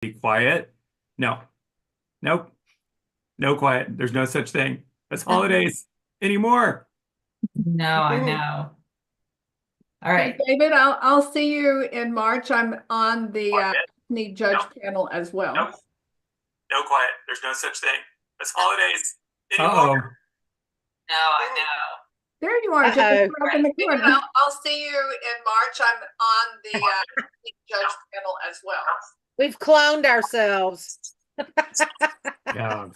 Be quiet. No, nope, no quiet. There's no such thing as holidays anymore. No, I know. All Hey, right. David, I'll see you in March. I'm on the Quiet. Acne No, judge panel as nope, well. no quiet. There's no such thing as holidays anymore. Uh-oh. No, I know. There you are, David. Uh-oh. You're up in the corner. I'll see you in March. I'm on the Acne judge panel as well. We've cloned ourselves. Yeah.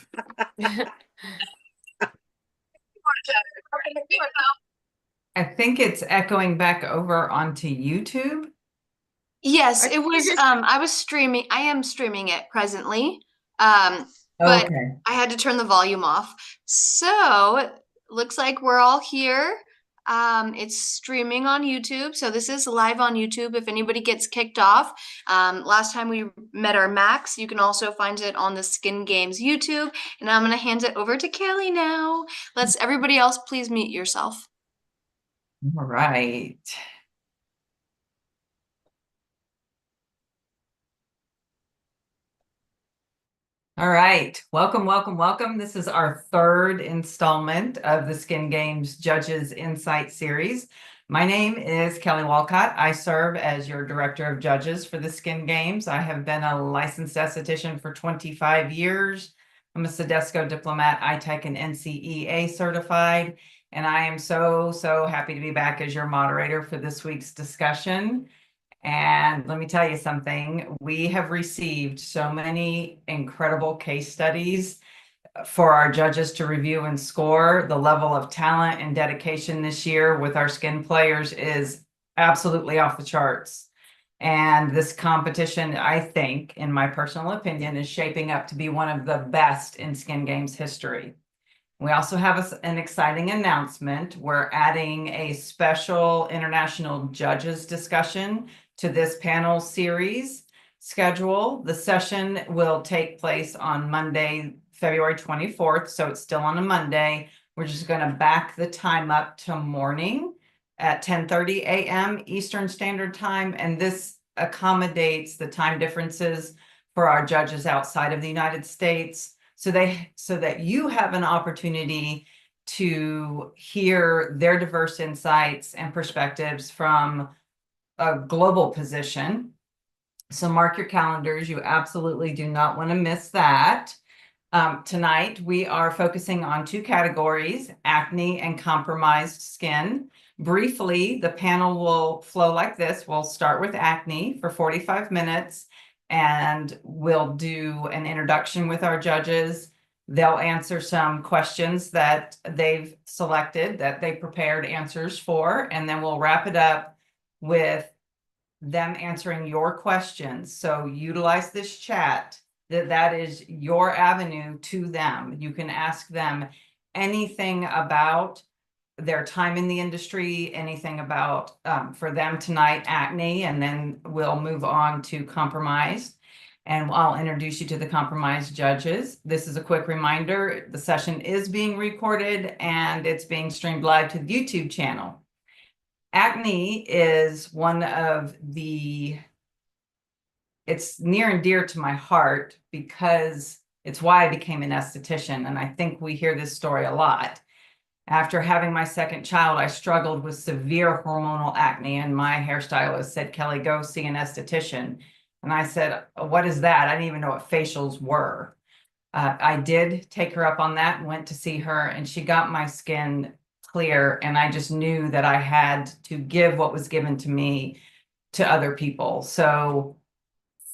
I think it's echoing back over onto YouTube. Yes, I it was just- I am streaming it presently. But Okay. I had to turn the volume off. So, looks like we're all here. It's streaming on YouTube. So this is live on YouTube if anybody gets kicked off. Last time we met our max, you can also find it on the Skin Games YouTube. And I'm gonna hand it over to Kelly now. Let's everybody else please mute yourself. All right. All right. Welcome, welcome, welcome. This is our third installment of the Skin Games Judges Insight series. My name is Kelly Walcott. I serve as your Director of Judges for the Skin Games. I have been a licensed esthetician for 25 years. I'm a Sodexo diplomat, ITEC and NCEA certified, and I am so happy to be back as your moderator for this week's discussion. And let me tell you something, we have received so many incredible case studies for our judges to review and score. The level of talent and dedication this year with our skin players is absolutely off the charts. And this competition, I think, in my personal opinion, is shaping up to be one of the best in Skin Games history. We also have an exciting announcement. We're adding a special international judges discussion to this panel series schedule. The session will take place on Monday, February 24th, so it's still on a Monday. We're just going to back the time up to morning at 10:30 a.m. Eastern Standard Time, and this accommodates the time differences for our judges outside of the United States, so that you have an opportunity to hear their diverse insights and perspectives from a global position. So mark your calendars. You absolutely do not want to miss that. Tonight, we are focusing on two categories, acne and compromised skin. Briefly, the panel will flow like this. We'll start with acne for 45 minutes, and we'll do an introduction with our judges. They'll answer some questions that they've selected, that they prepared answers for, and then we'll wrap it up with them answering your questions. So utilize this chat. That is your avenue to them. You can ask them anything about their time in the industry, anything about, for them tonight, acne, and then we'll move on to compromised. And I'll introduce you to the compromised judges. This is a quick reminder, the session is being recorded and it's being streamed live to the YouTube channel. Acne is one of it's near and dear to my heart because it's why I became an esthetician. And I think we hear this story a lot. After having my second child, I struggled with severe hormonal acne, and my hairstylist said, Kelly, go see an esthetician. And I said, what is that? I didn't even know what facials were. I did take her up on that and went to see her, and she got my skin clear. And I just knew that I had to give what was given to me to other people. So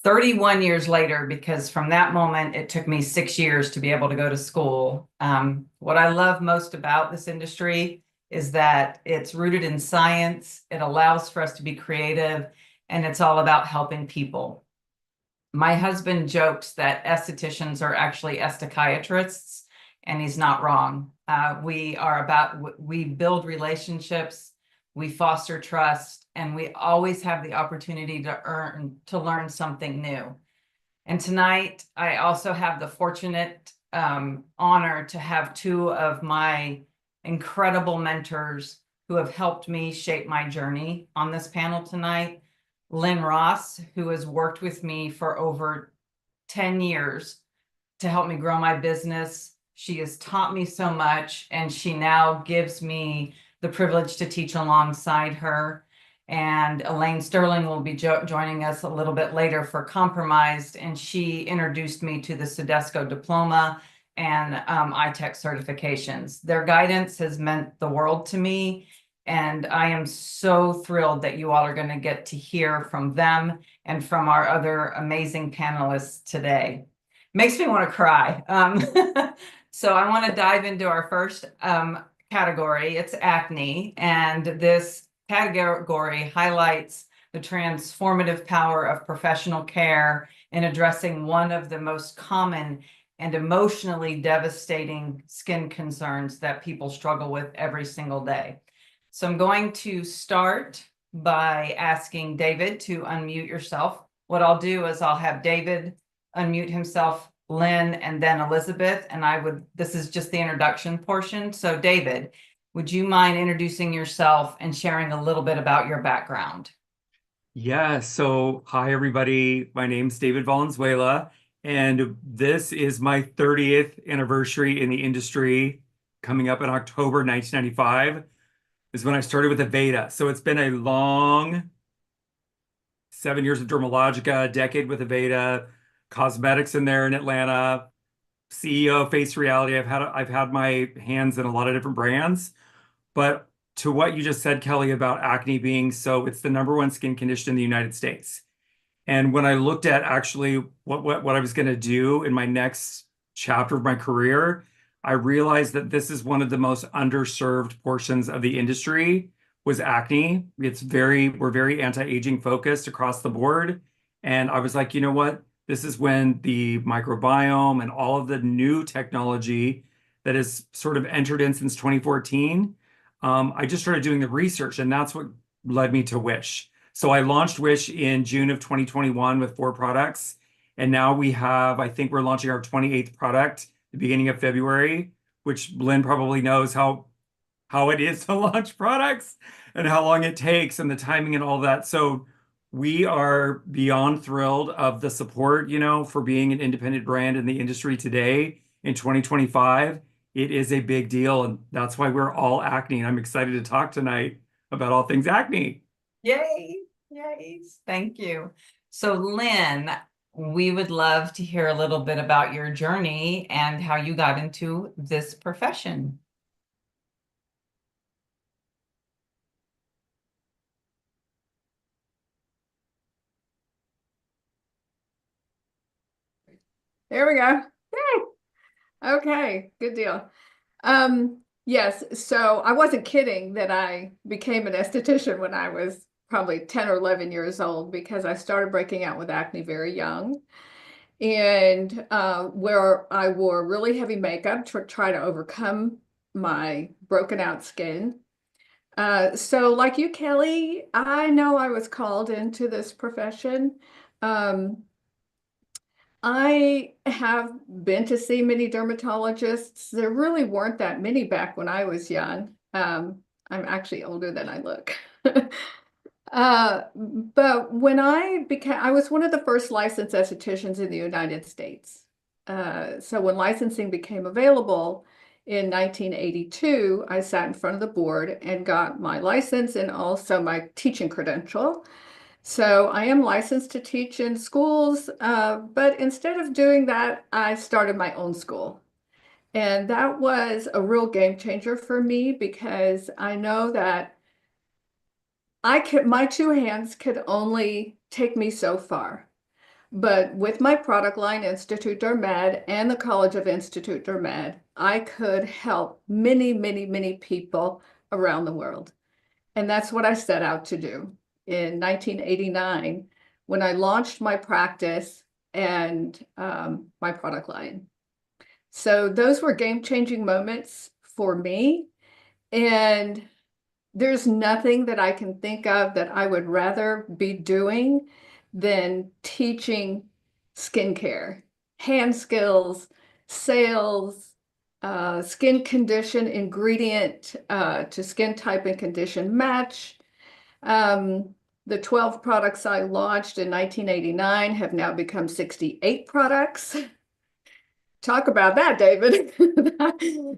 31 years later, because from that moment, it took me 6 years to be able to go to school. What I love most about this industry is that it's rooted in science. It allows for us to be creative, and it's all about helping people. My husband jokes that estheticians are actually estheticiatrists, and he's not wrong. We build relationships, we foster trust, and we always have the opportunity to learn something new. And tonight, I also have the fortunate honor to have two of my incredible mentors who have helped me shape my journey on this panel tonight. Lynn Ross, who has worked with me for over 10 years to help me grow my business. She has taught me so much, and she now gives me the privilege to teach alongside her. And Elaine Sterling will be joining us a little bit later for Compromised, and she introduced me to the Sodesco diploma and ITech certifications. Their guidance has meant the world to me, and I am so thrilled that you all are going to get to hear from them and from our other amazing panelists today. Makes me want to cry. So I want to dive into our first category. It's acne, and this category highlights the transformative power of professional care in addressing one of the most common and emotionally devastating skin concerns that people struggle with every single day. So I'm going to start by asking David to unmute yourself. What I'll do is I'll have David unmute himself, Lynn, and then Elizabeth. And this is just the introduction portion. So David, would you mind introducing yourself and sharing a little bit about your background? Yeah, so hi everybody. My name's David Valenzuela, and this is my 30th anniversary in the industry. Coming up in October 1995 is when I started with Aveda. So it's been a long 7 years of Dermalogica, a decade with Aveda, cosmetics in there in Atlanta, CEO of Face Reality. I've had my hands in a lot of different brands. But to what you just said, Kelly, about acne being it's the #1 skin condition in the United States. And when I looked at actually what I was going to do in my next chapter of my career, I realized that this is one of the most underserved portions of the industry was acne. We're very anti-aging focused across the board. And I was like, you know what? This is when the microbiome and all of the new technology that has sort of entered in since 2014. I just started doing the research, and that's what led me to Wish. So I launched Wish in June of 2021 with 4 products. And now I think we're launching our 28th product the beginning of February, which Lynn probably knows how it is to launch products and how long it takes and the timing and all that. So we are beyond thrilled of the support, for being an independent brand in the industry today in 2025. It is a big deal, and that's why we're all acne. And I'm excited to talk tonight about all things acne. Yay! Yay! Thank you. So Lynn, we would love to hear a little bit about your journey and how you got into this profession. There we go. Yay. Okay, good deal. Yes, so I wasn't kidding that I became an esthetician when I was probably 10 or 11 years old, because I started breaking out with acne very young. And where I wore really heavy makeup to try to overcome my broken out skin. So like you, Kelly, I know I was called into this profession. I have been to see many dermatologists. There really weren't that many back when I was young. I'm actually older than I look. But when I was one of the first licensed estheticians in the United States. So when licensing became available in 1982, I sat in front of the board and got my license and also my teaching credential. So I am licensed to teach in schools, but instead of doing that, I started my own school. And that was a real game changer for me, because I know that my 2 hands could only take me so far. But with my product line, Institut Dermed, and the College of Institut Dermed, I could help many, many, many people around the world. And that's what I set out to do in 1989 when I launched my practice and my product line. So those were game-changing moments for me. And there's nothing that I can think of that I would rather be doing than teaching skincare, hand skills, sales, skin condition, ingredient to skin type and condition match. The 12 products I launched in 1989 have now become 68 products. Talk about that, David.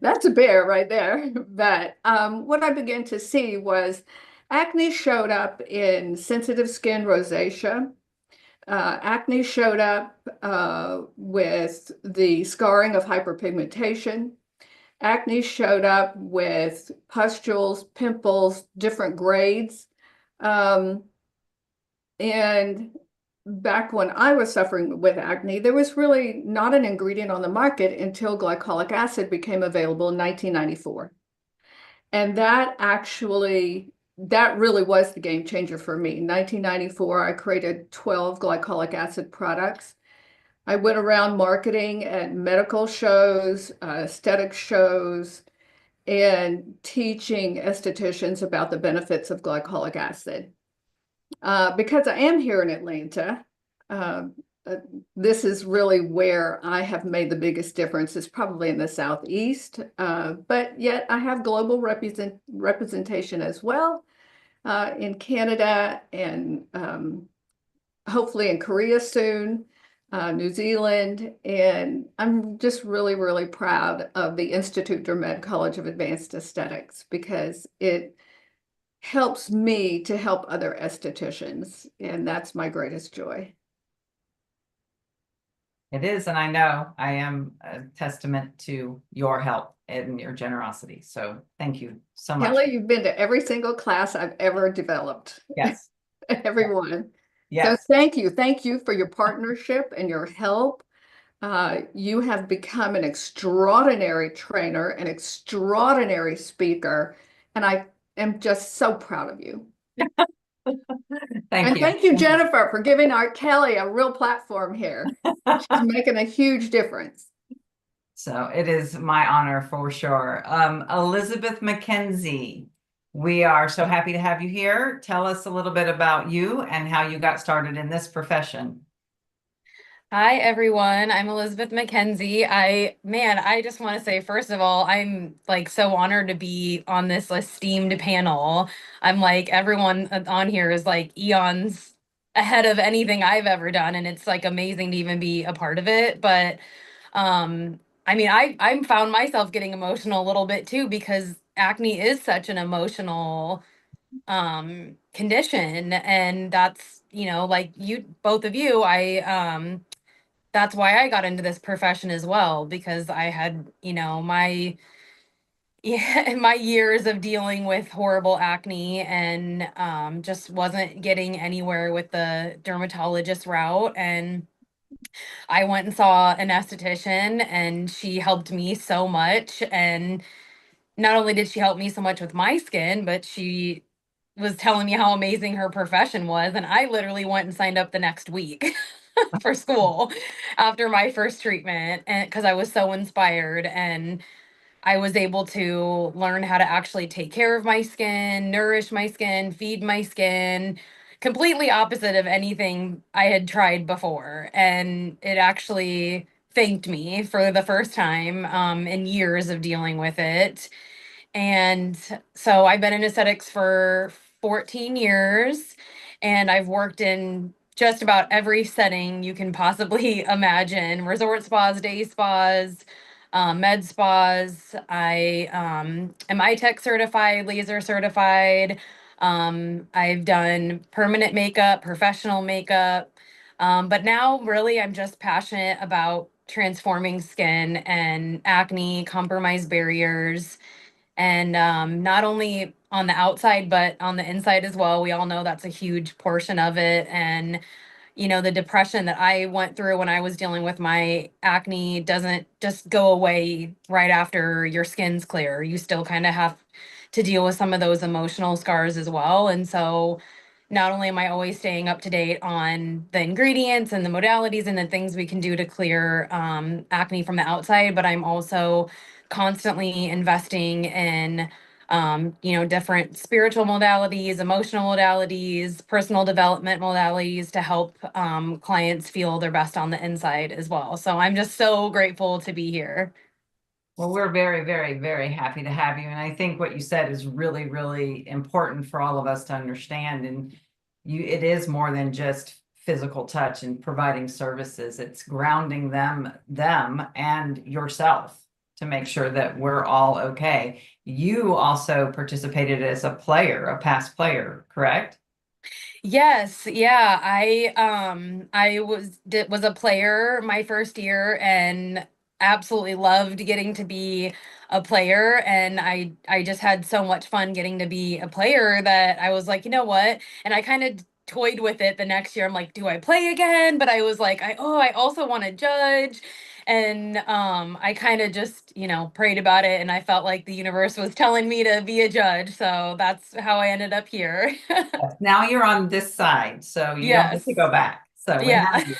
That's a bear right there. But what I began to see was acne showed up in sensitive skin rosacea. Acne showed up with the scarring of hyperpigmentation. Acne showed up with pustules, pimples, different grades. And back when I was suffering with acne, there was really not an ingredient on the market until glycolic acid became available in 1994. And that really was the game changer for me. In 1994, I created 12 glycolic acid products. I went around marketing at medical shows, aesthetic shows, and teaching estheticians about the benefits of glycolic acid. Because I am here in Atlanta, uh, this is really where I have made the biggest difference, is probably in the Southeast, but yet I have global representation as well in Canada and hopefully in Korea soon, New Zealand, and I'm just really, really proud of the Institut der Med College of Advanced Aesthetics because it helps me to help other estheticians, and that's my greatest joy. It is, and I know I am a testament to your help and your generosity. So thank you so much. Kelly, you've been to every single class I've ever developed. Yes. Everyone. Yes. So thank you. Thank you for your partnership and your help. You have become an extraordinary trainer, an extraordinary speaker, and I am just so proud of you. Thank And you. thank you, Jennifer, for giving our Kelly a real platform here. She's making a huge difference. So it is my honor for sure. Elizabeth McKenzie, we are so happy to have you here. Tell us a little bit about you and how you got started in this profession. Hi, everyone. I'm Elizabeth McKenzie. I just want to say, first of all, I'm like so honored to be on this esteemed panel. I'm like, everyone on here is like eons ahead of anything I've ever done, and it's like amazing to even be a part of it. But I mean, I found myself getting emotional a little bit too because acne is such an emotional condition, and that's, like you, both of you, that's why I got into this profession as well, because I had, my my years of dealing with horrible acne and just wasn't getting anywhere with the dermatologist route. And I went and saw an esthetician and she helped me so much. And not only did she help me so much with my skin, but she was telling me how amazing her profession was. And I literally went and signed up the next week for school after my first treatment, and because I was so inspired, and I was able to learn how to actually take care of my skin, nourish my skin, feed my skin, completely opposite of anything I had tried before. And it actually thanked me for the first time in years of dealing with it. And so I've been in aesthetics for 14 years, and I've worked in just about every setting you can possibly imagine: resort spas, day spas, med spas. I am iTech certified, laser certified. I've done permanent makeup, professional makeup. But now, really, I'm just passionate about transforming skin and acne, compromised barriers, and not only on the outside but on the inside as well. We all know that's a huge portion of it. And the depression that I went through when I was dealing with my acne doesn't just go away right after your skin's clear. You still kind of have to deal with some of those emotional scars as well. And so not only am I always staying up to date on the ingredients and the modalities and the things we can do to clear acne from the outside, but I'm also constantly investing in different spiritual modalities, emotional modalities, personal development modalities to help clients feel their best on the inside as well. So I'm just so grateful to be here. Well, we're very, very, very happy to have you. And I think what you said is really, really important for all of us to understand. And it is more than just physical touch and providing services. It's grounding them and yourself to make sure that we're all okay. You also participated as a player, a past player, correct? Yes, yeah. I was a player my first year and absolutely loved getting to be a player, and I just had so much fun getting to be a player that I was like, you know what? And I kind of toyed with it the next year. I'm like, do I play again? But I was like, I also want to judge. And I kind of just, prayed about it, and I felt like the universe was telling me to be a judge. So that's how I ended up here. Now you're on this side, so you don't get to Yes. go back. So we Yeah. have you.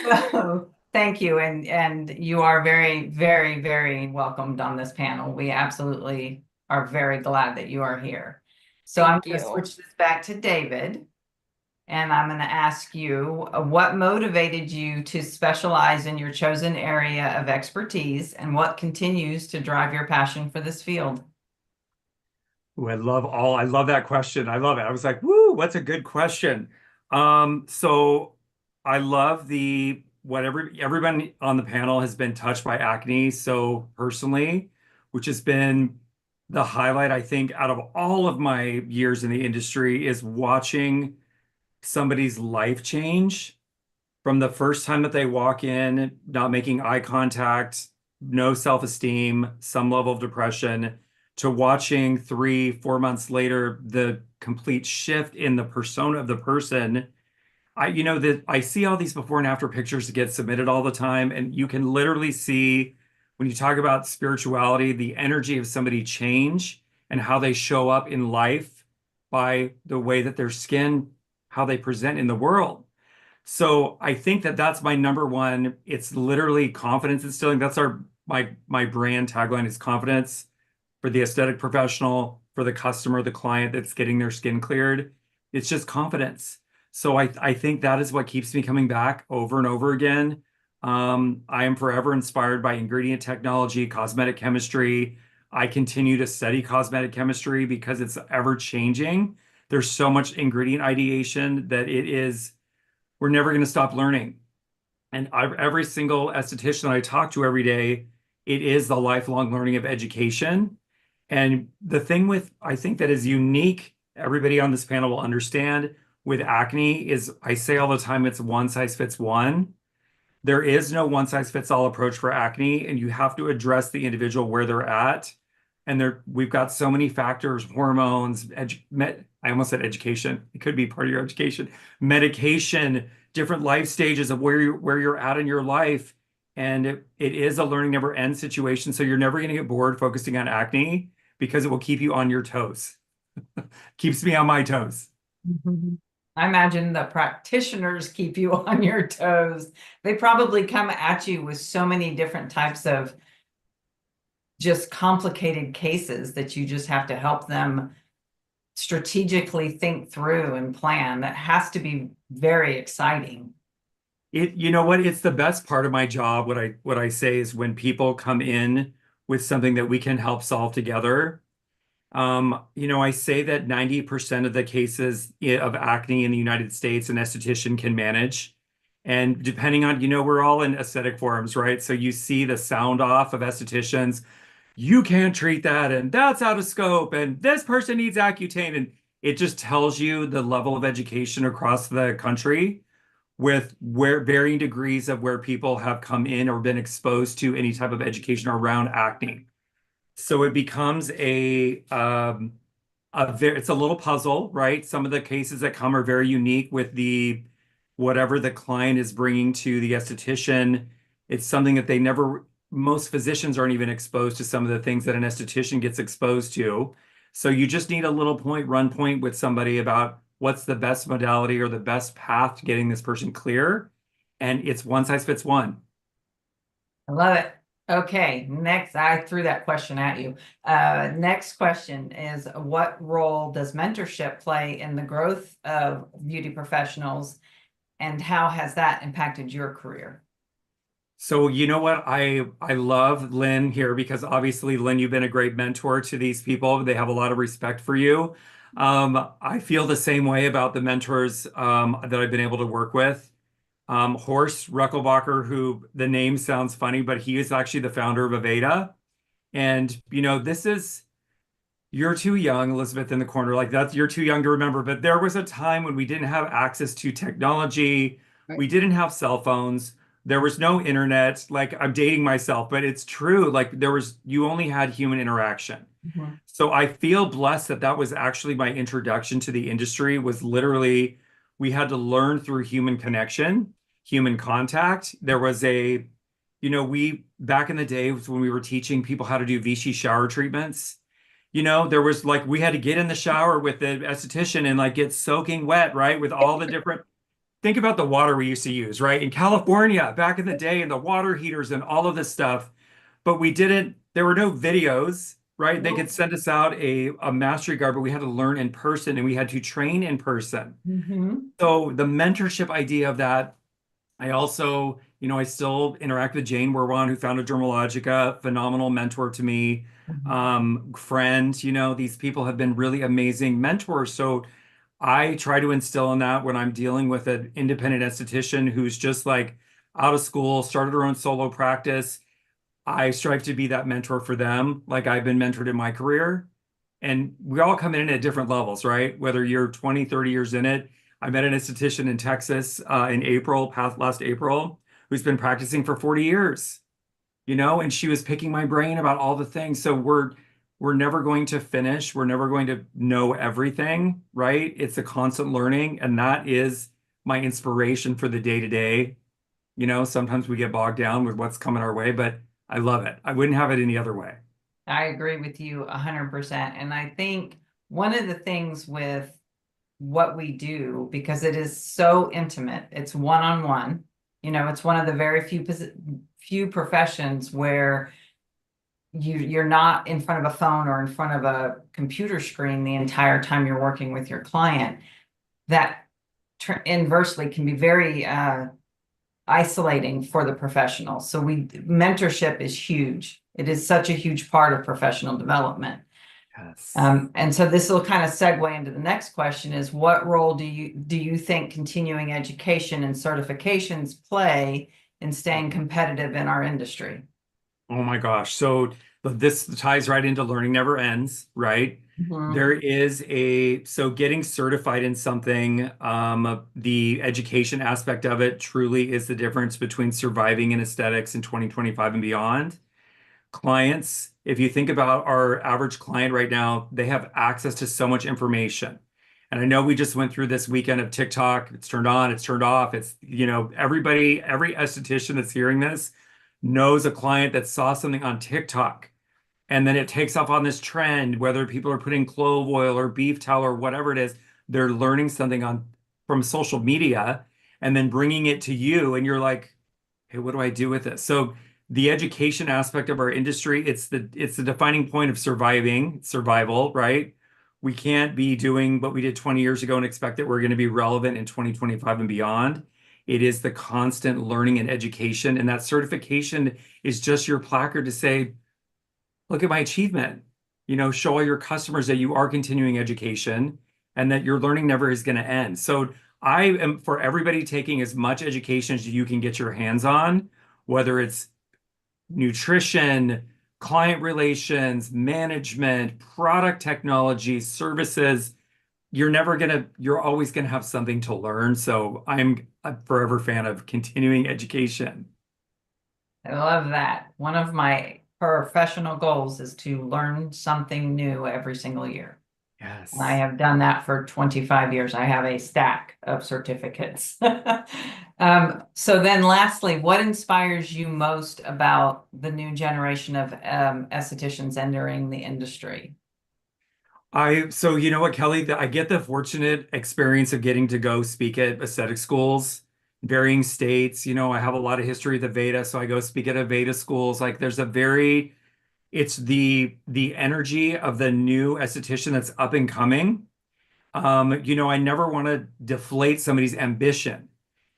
So thank you, and you are very, very, very welcomed on this panel. We absolutely are very glad that you are here. So I'm Thank going to you. switch this back to David, and I'm going to ask you, what motivated you to specialize in your chosen area of expertise, and what continues to drive your passion for this field? Ooh, I love that question. I love it. I was like, woo, what's a good question? So I love everyone on the panel has been touched by acne so personally, which has been the highlight, I think, out of all of my years in the industry is watching somebody's life change from the first time that they walk in, not making eye contact, no self-esteem, some level of depression, to watching 3, 4 months later, the complete shift in the persona of the person. That I see all these before and after pictures that get submitted all the time, and you can literally see when you talk about spirituality, the energy of somebody change and how they show up in life by the way that their skin, how they present in the world. So I think that that's my number one. It's literally confidence instilling. That's my brand tagline is confidence for the aesthetic professional, for the customer, the client that's getting their skin cleared. It's just confidence. So I think that is what keeps me coming back over and over again. I am forever inspired by ingredient technology, cosmetic chemistry. I continue to study cosmetic chemistry because it's ever changing. There's so much ingredient ideation that we're never going to stop learning. And every single esthetician that I talk to every day, it is the lifelong learning of education. And the thing I think that is unique, everybody on this panel will understand with acne is I say all the time, it's one size fits one. There is no one size fits all approach for acne, and you have to address the individual where they're at. And we've got so many factors, hormones, I almost said education. It could be part of your education, medication, different life stages of where you're at in your life. And it is a learning never end situation. So you're never going to get bored focusing on acne because it will keep you on your toes. Keeps me on my toes. I imagine the practitioners keep you on your toes. They probably come at you with so many different types of just complicated cases that you just have to help them strategically think through and plan. That has to be very exciting. You know what? It's the best part of my job. What I say is when people come in with something that we can help solve together. I say that 90% of the cases of acne in the United States, an esthetician can manage. And depending on, we're all in aesthetic forums, right? So you see the sound off of estheticians. You can't treat that, and that's out of scope, and this person needs Accutane. And it just tells you the level of education across the country with where varying degrees of where people have come in or been exposed to any type of education around acne. So it becomes it's a little puzzle, right? Some of the cases that come are very unique with whatever the client is bringing to the esthetician. It's something that most physicians aren't even exposed to some of the things that an esthetician gets exposed to. So you just need a little run point with somebody about what's the best modality or the best path to getting this person clear. And it's one size fits one. I love it. Okay, next, I threw that question at you. Next question is, what role does mentorship play in the growth of beauty professionals, and how has that impacted your career? So you know what? I love Lynn here because obviously, Lynn, you've been a great mentor to these people. They have a lot of respect for you. I feel the same way about the mentors that I've been able to work with. Horst Ruckelbacher, who the name sounds funny, but he is actually the founder of Aveda. And, this is, you're too young, Elizabeth, in the corner. Like that's, you're too young to remember. But there was a time when we didn't have access to technology. Right. We didn't have cell phones. There was no internet. Like I'm dating myself, but it's true. Like you only had human interaction. Mhm. So I feel blessed that that was actually my introduction to the industry was literally we had to learn through human connection, human contact. There was we back in the day when we were teaching people how to do Vichy shower treatments, there was like we had to get in the shower with the esthetician and like get soaking wet, right? With all the different think about the water we used to use, right? In California back in the day and the water heaters and all of this stuff. But we didn't, there were no videos, right? They could send us out a mastery guide, but we had to learn in person and we had to train in person. Mhm. So the mentorship idea of that, I also, I still interact with Jane Werwan, who founded Dermalogica, phenomenal mentor to me, friend, these people have been really amazing mentors. So I try to instill in that when I'm dealing with an independent esthetician who's just like out of school, started her own solo practice. I strive to be that mentor for them, like I've been mentored in my career. And we all come in at different levels, right? Whether you're 20, 30 years in it. I met an esthetician in Texas in last April, who's been practicing for 40 years, and she was picking my brain about all the things. So we're never going to finish. We're never going to know everything, right? It's a constant learning, and that is my inspiration for the day to day. Sometimes we get bogged down with what's coming our way, but I love it. I wouldn't have it any other way. I agree with you 100%. And I think one of the things with what we do, because it is so intimate, it's one-on-one, it's one of the very few professions where you're not in front of a phone or in front of a computer screen the entire time you're working with your client. That inversely can be very isolating for the professional. So mentorship is huge. It is such a huge part of professional development. Yes. And so this will kind of segue into the next question is what role do you think continuing education and certifications play in staying competitive in our industry? Oh my gosh. So this ties right into learning never ends, right? Mhm. There is so getting certified in something, the education aspect of it truly is the difference between surviving in aesthetics in 2025 and beyond. Clients, if you think about our average client right now, they have access to so much information. And I know we just went through this weekend of TikTok. It's turned on, it's turned off. It's, everybody, every esthetician that's hearing this knows a client that saw something on TikTok. And then it takes off on this trend, whether people are putting clove oil or beef towel or whatever it is, they're learning something from social media and then bringing it to you. And you're like, hey, what do I do with this? So the education aspect of our industry, it's the defining point of survival, right? We can't be doing what we did 20 years ago and expect that we're going to be relevant in 2025 and beyond. It is the constant learning and education. And that certification is just your placard to say, look at my achievement. Show all your customers that you are continuing education and that your learning never is going to end. So I am for everybody taking as much education as you can get your hands on, whether it's nutrition, client relations, management, product technology, services. You're always going to have something to learn. So I'm a forever fan of continuing education. I love that. One of my professional goals is to learn something new every single year. Yes. I have done that for 25 years. I have a stack of certificates. So then lastly, what inspires you most about the new generation of estheticians entering the industry? So you know what, Kelly, I get the fortunate experience of getting to go speak at aesthetic schools, varying states. I have a lot of history with Aveda, so I go speak at Aveda schools. Like it's the energy of the new esthetician that's up and coming. I never want to deflate somebody's ambition.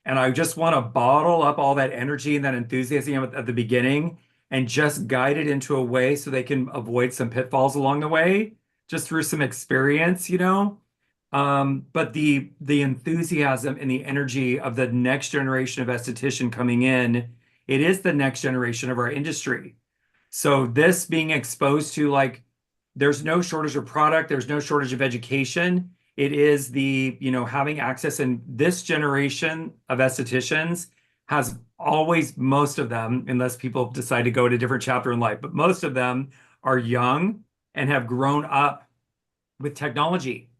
And I just want to bottle up all that energy and that enthusiasm at the beginning and just guide it into a way so they can avoid some pitfalls along the way just through some experience, but the enthusiasm and the energy of the next generation of esthetician coming in, it is the next generation of our industry. So this being exposed to, like, there's no shortage of product, there's no shortage of education. It is having access, and this generation of estheticians has always, most of them, unless people decide to go to a different chapter in life, but most of them are young and have grown up with technology.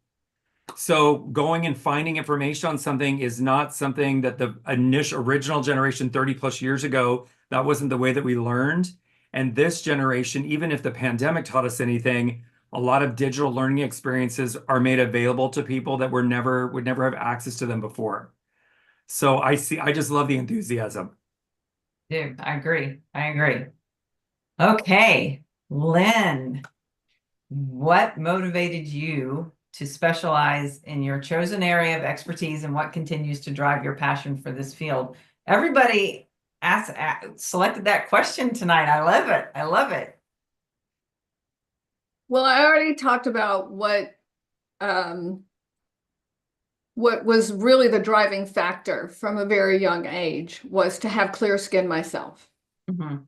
So going and finding information on something is not something that the original generation 30 plus years ago, that wasn't the way that we learned. And this generation, even if the pandemic taught us anything, a lot of digital learning experiences are made available to people that would never have access to them before. So I just love the enthusiasm. Dude, I agree. I agree. Okay, Lynn, what motivated you to specialize in your chosen area of expertise, and what continues to drive your passion for this field? Everybody selected that question tonight. I love it. I love it. Well, I already talked about what was really the driving factor from a very young age was to have clear skin myself. Mhm.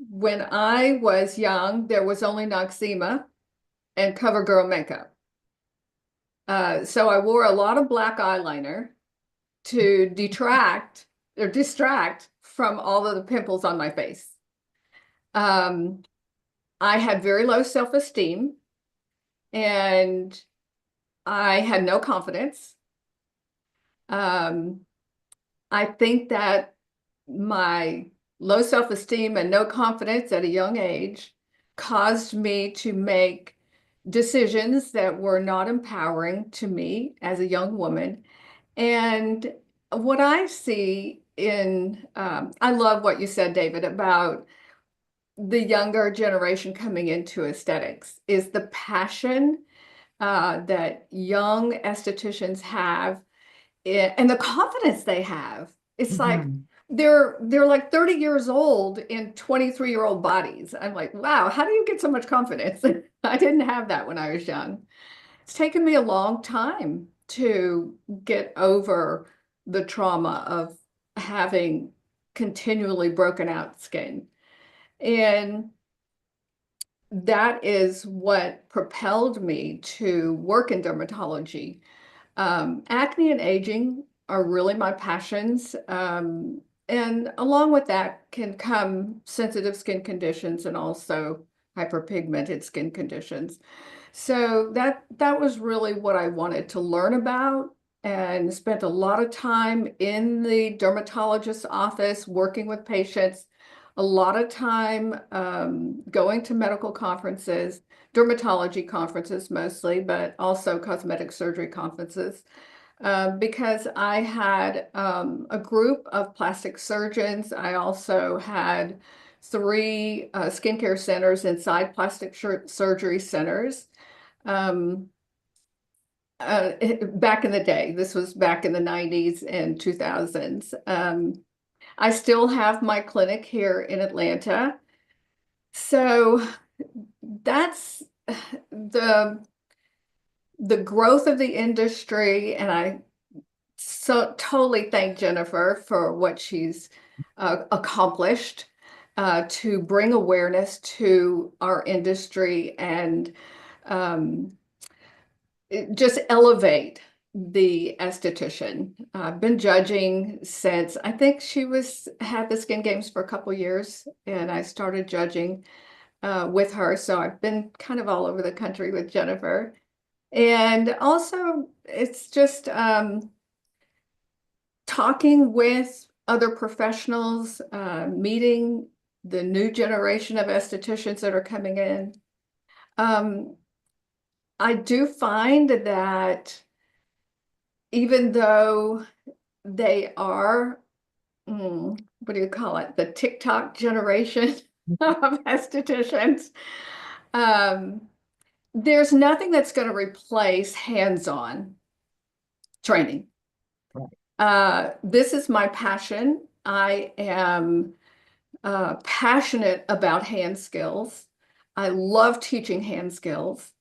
When I was young, there was only Noxzema and CoverGirl makeup. So I wore a lot of black eyeliner to distract from all of the pimples on my face. I had very low self-esteem, and I had no confidence. I think that my low self-esteem and no confidence at a young age caused me to make decisions that were not empowering to me as a young woman. And what I see I love what you said, David, about the younger generation coming into aesthetics, is the passion that young estheticians have, and the confidence they have. It's like Mhm. they're like 30 years old in 23-year-old bodies. I'm like, wow, how do you get so much confidence? I didn't have that when I was young. It's taken me a long time to get over the trauma of having continually broken out skin. And that is what propelled me to work in dermatology. Acne and aging are really my passions. And along with that can come sensitive skin conditions and also hyperpigmented skin conditions. So that was really what I wanted to learn about, and spent a lot of time in the dermatologist's office working with patients, a lot of time going to medical conferences, dermatology conferences mostly, but also cosmetic surgery conferences, because I had a group of plastic surgeons. I also had 3 skincare centers inside plastic surgery centers. Back in the day, this was back in the 90s and 2000s. I still have my clinic here in Atlanta. So that's the growth of the industry, and I so totally thank Jennifer for what she's accomplished to bring awareness to our industry, and just elevate the esthetician. I've been judging since, I think she had the Skin Games for a couple years, and I started judging with her. So I've been kind of all over the country with Jennifer. And also, it's just talking with other professionals, meeting the new generation of estheticians that are coming in. I do find that even though they are, what do you call it, the TikTok generation of estheticians, there's nothing that's going to replace hands-on training. This is my passion. I am passionate about hand skills. I love teaching hand skills.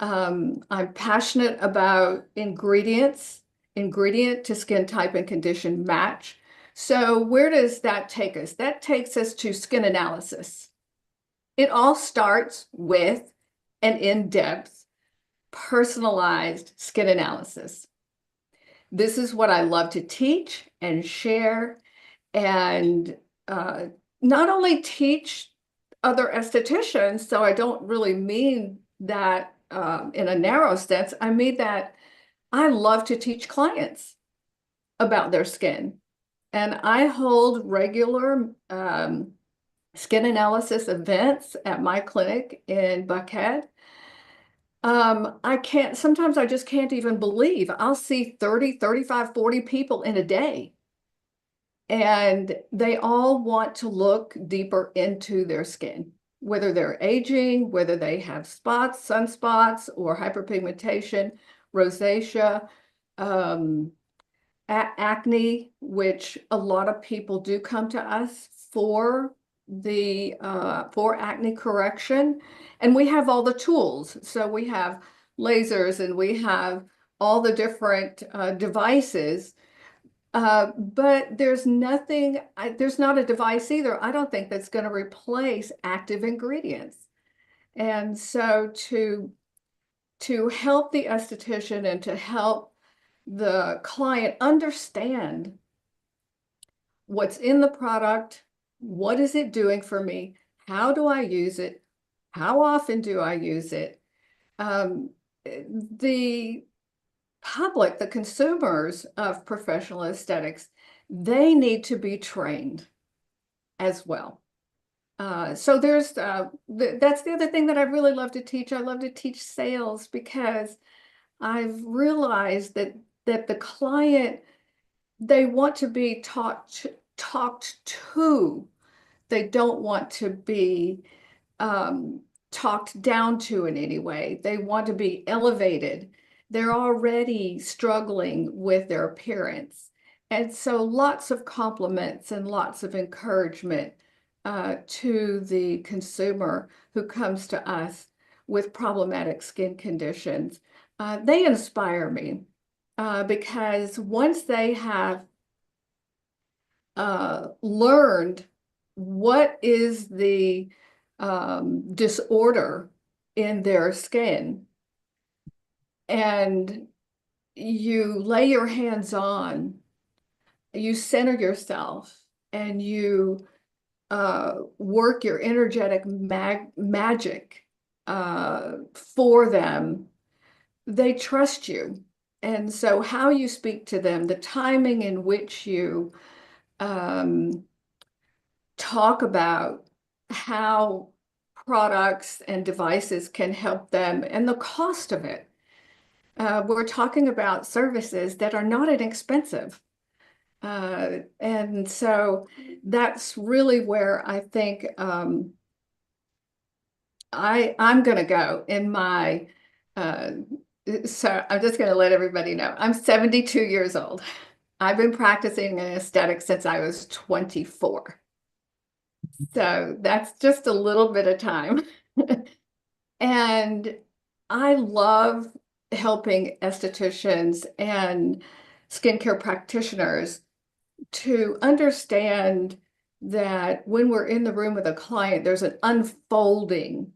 I'm passionate about ingredient to skin type and condition match. So where does that take us? That takes us to skin analysis. It all starts with an in-depth, personalized skin analysis. This is what I love to teach and share, and not only teach other estheticians, so I don't really mean that in a narrow sense. I mean that I love to teach clients about their skin. And I hold regular skin analysis events at my clinic in Buckhead. Sometimes I just can't even believe I'll see 30, 35, 40 people in a day. And they all want to look deeper into their skin, whether they're aging, whether they have spots, sunspots, or hyperpigmentation, rosacea, acne, which a lot of people do come to us for acne correction. And we have all the tools. So we have lasers and we have all the different devices. But there's not a device either, I don't think, that's going to replace active ingredients. And so to help the esthetician and to help the client understand what's in the product, what is it doing for me, how do I use it, how often do I use it, the public, the consumers of professional aesthetics, they need to be trained as well. So that's the other thing that I really love to teach. I love to teach sales because I've realized that the client, they want to be talked to. They don't want to be talked down to in any way. They want to be elevated. They're already struggling with their appearance. And so lots of compliments and lots of encouragement to the consumer who comes to us with problematic skin conditions. They inspire me because once they have learned what is the disorder in their skin, and you lay your hands on, you center yourself, and you work your energetic magic for them, they trust you. And so how you speak to them, the timing in which you talk about how products and devices can help them and the cost of it. We're talking about services that are not inexpensive. And so that's really where I think I'm going to go in my, so I'm just going to let everybody know, I'm 72 years old. I've been practicing in aesthetics since I was 24. So that's just a little bit of time. And I love helping estheticians and skincare practitioners to understand that when we're in the room with a client, there's an unfolding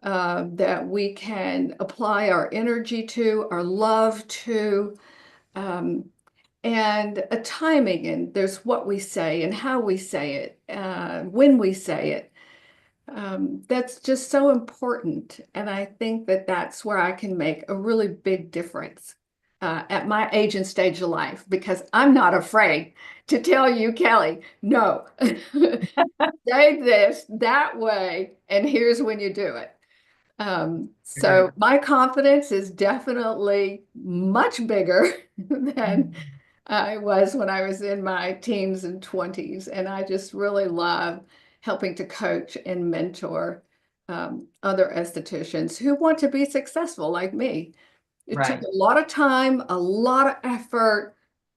that we can apply our energy to, our love to, and a timing, and there's what we say and how we say it, when we say it. That's just so important. And I think that that's where I can make a really big difference at my age and stage of life, because I'm not afraid to tell you, Kelly, no, say this that way, and here's when you do it. So my confidence is definitely much bigger than I was when I was in my teens and 20s. And I just really love helping to coach and mentor other estheticians who want to be successful like me. It took a lot of time, a lot of effort,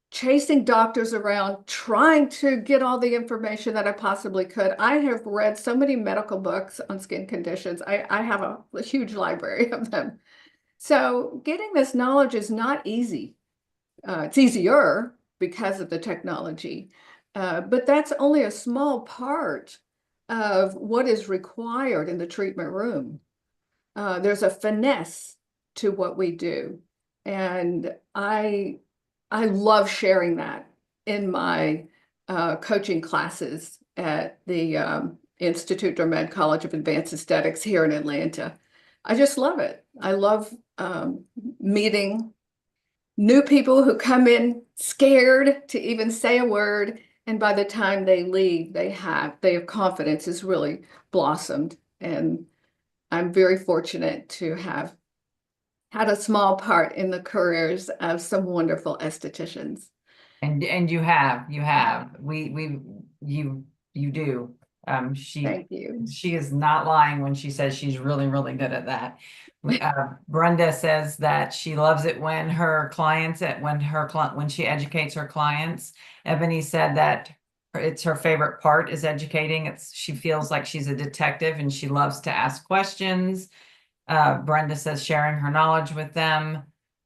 chasing doctors around, trying to get all the information that I possibly could. I have read so many medical books on skin conditions. I have a huge library of them. So getting this knowledge is not easy. It's easier because of the technology, but that's only a small part of what is required in the treatment room. There's a finesse to what we do, and I love sharing that in my coaching classes at the Institute der Med College of Advanced Aesthetics here in Atlanta. I just love it. I love meeting new people who come in scared to even say a word, and by the time they leave, their confidence has really blossomed. And I'm very fortunate to have had a small part in the careers of some wonderful estheticians. And you have, you do. Thank you. She is not lying when she says she's really, really good at that. Brenda says that she loves it when when she educates her clients. Ebony said that it's her favorite part is educating. She feels like she's a detective and she loves to ask questions. Brenda says sharing her knowledge with them.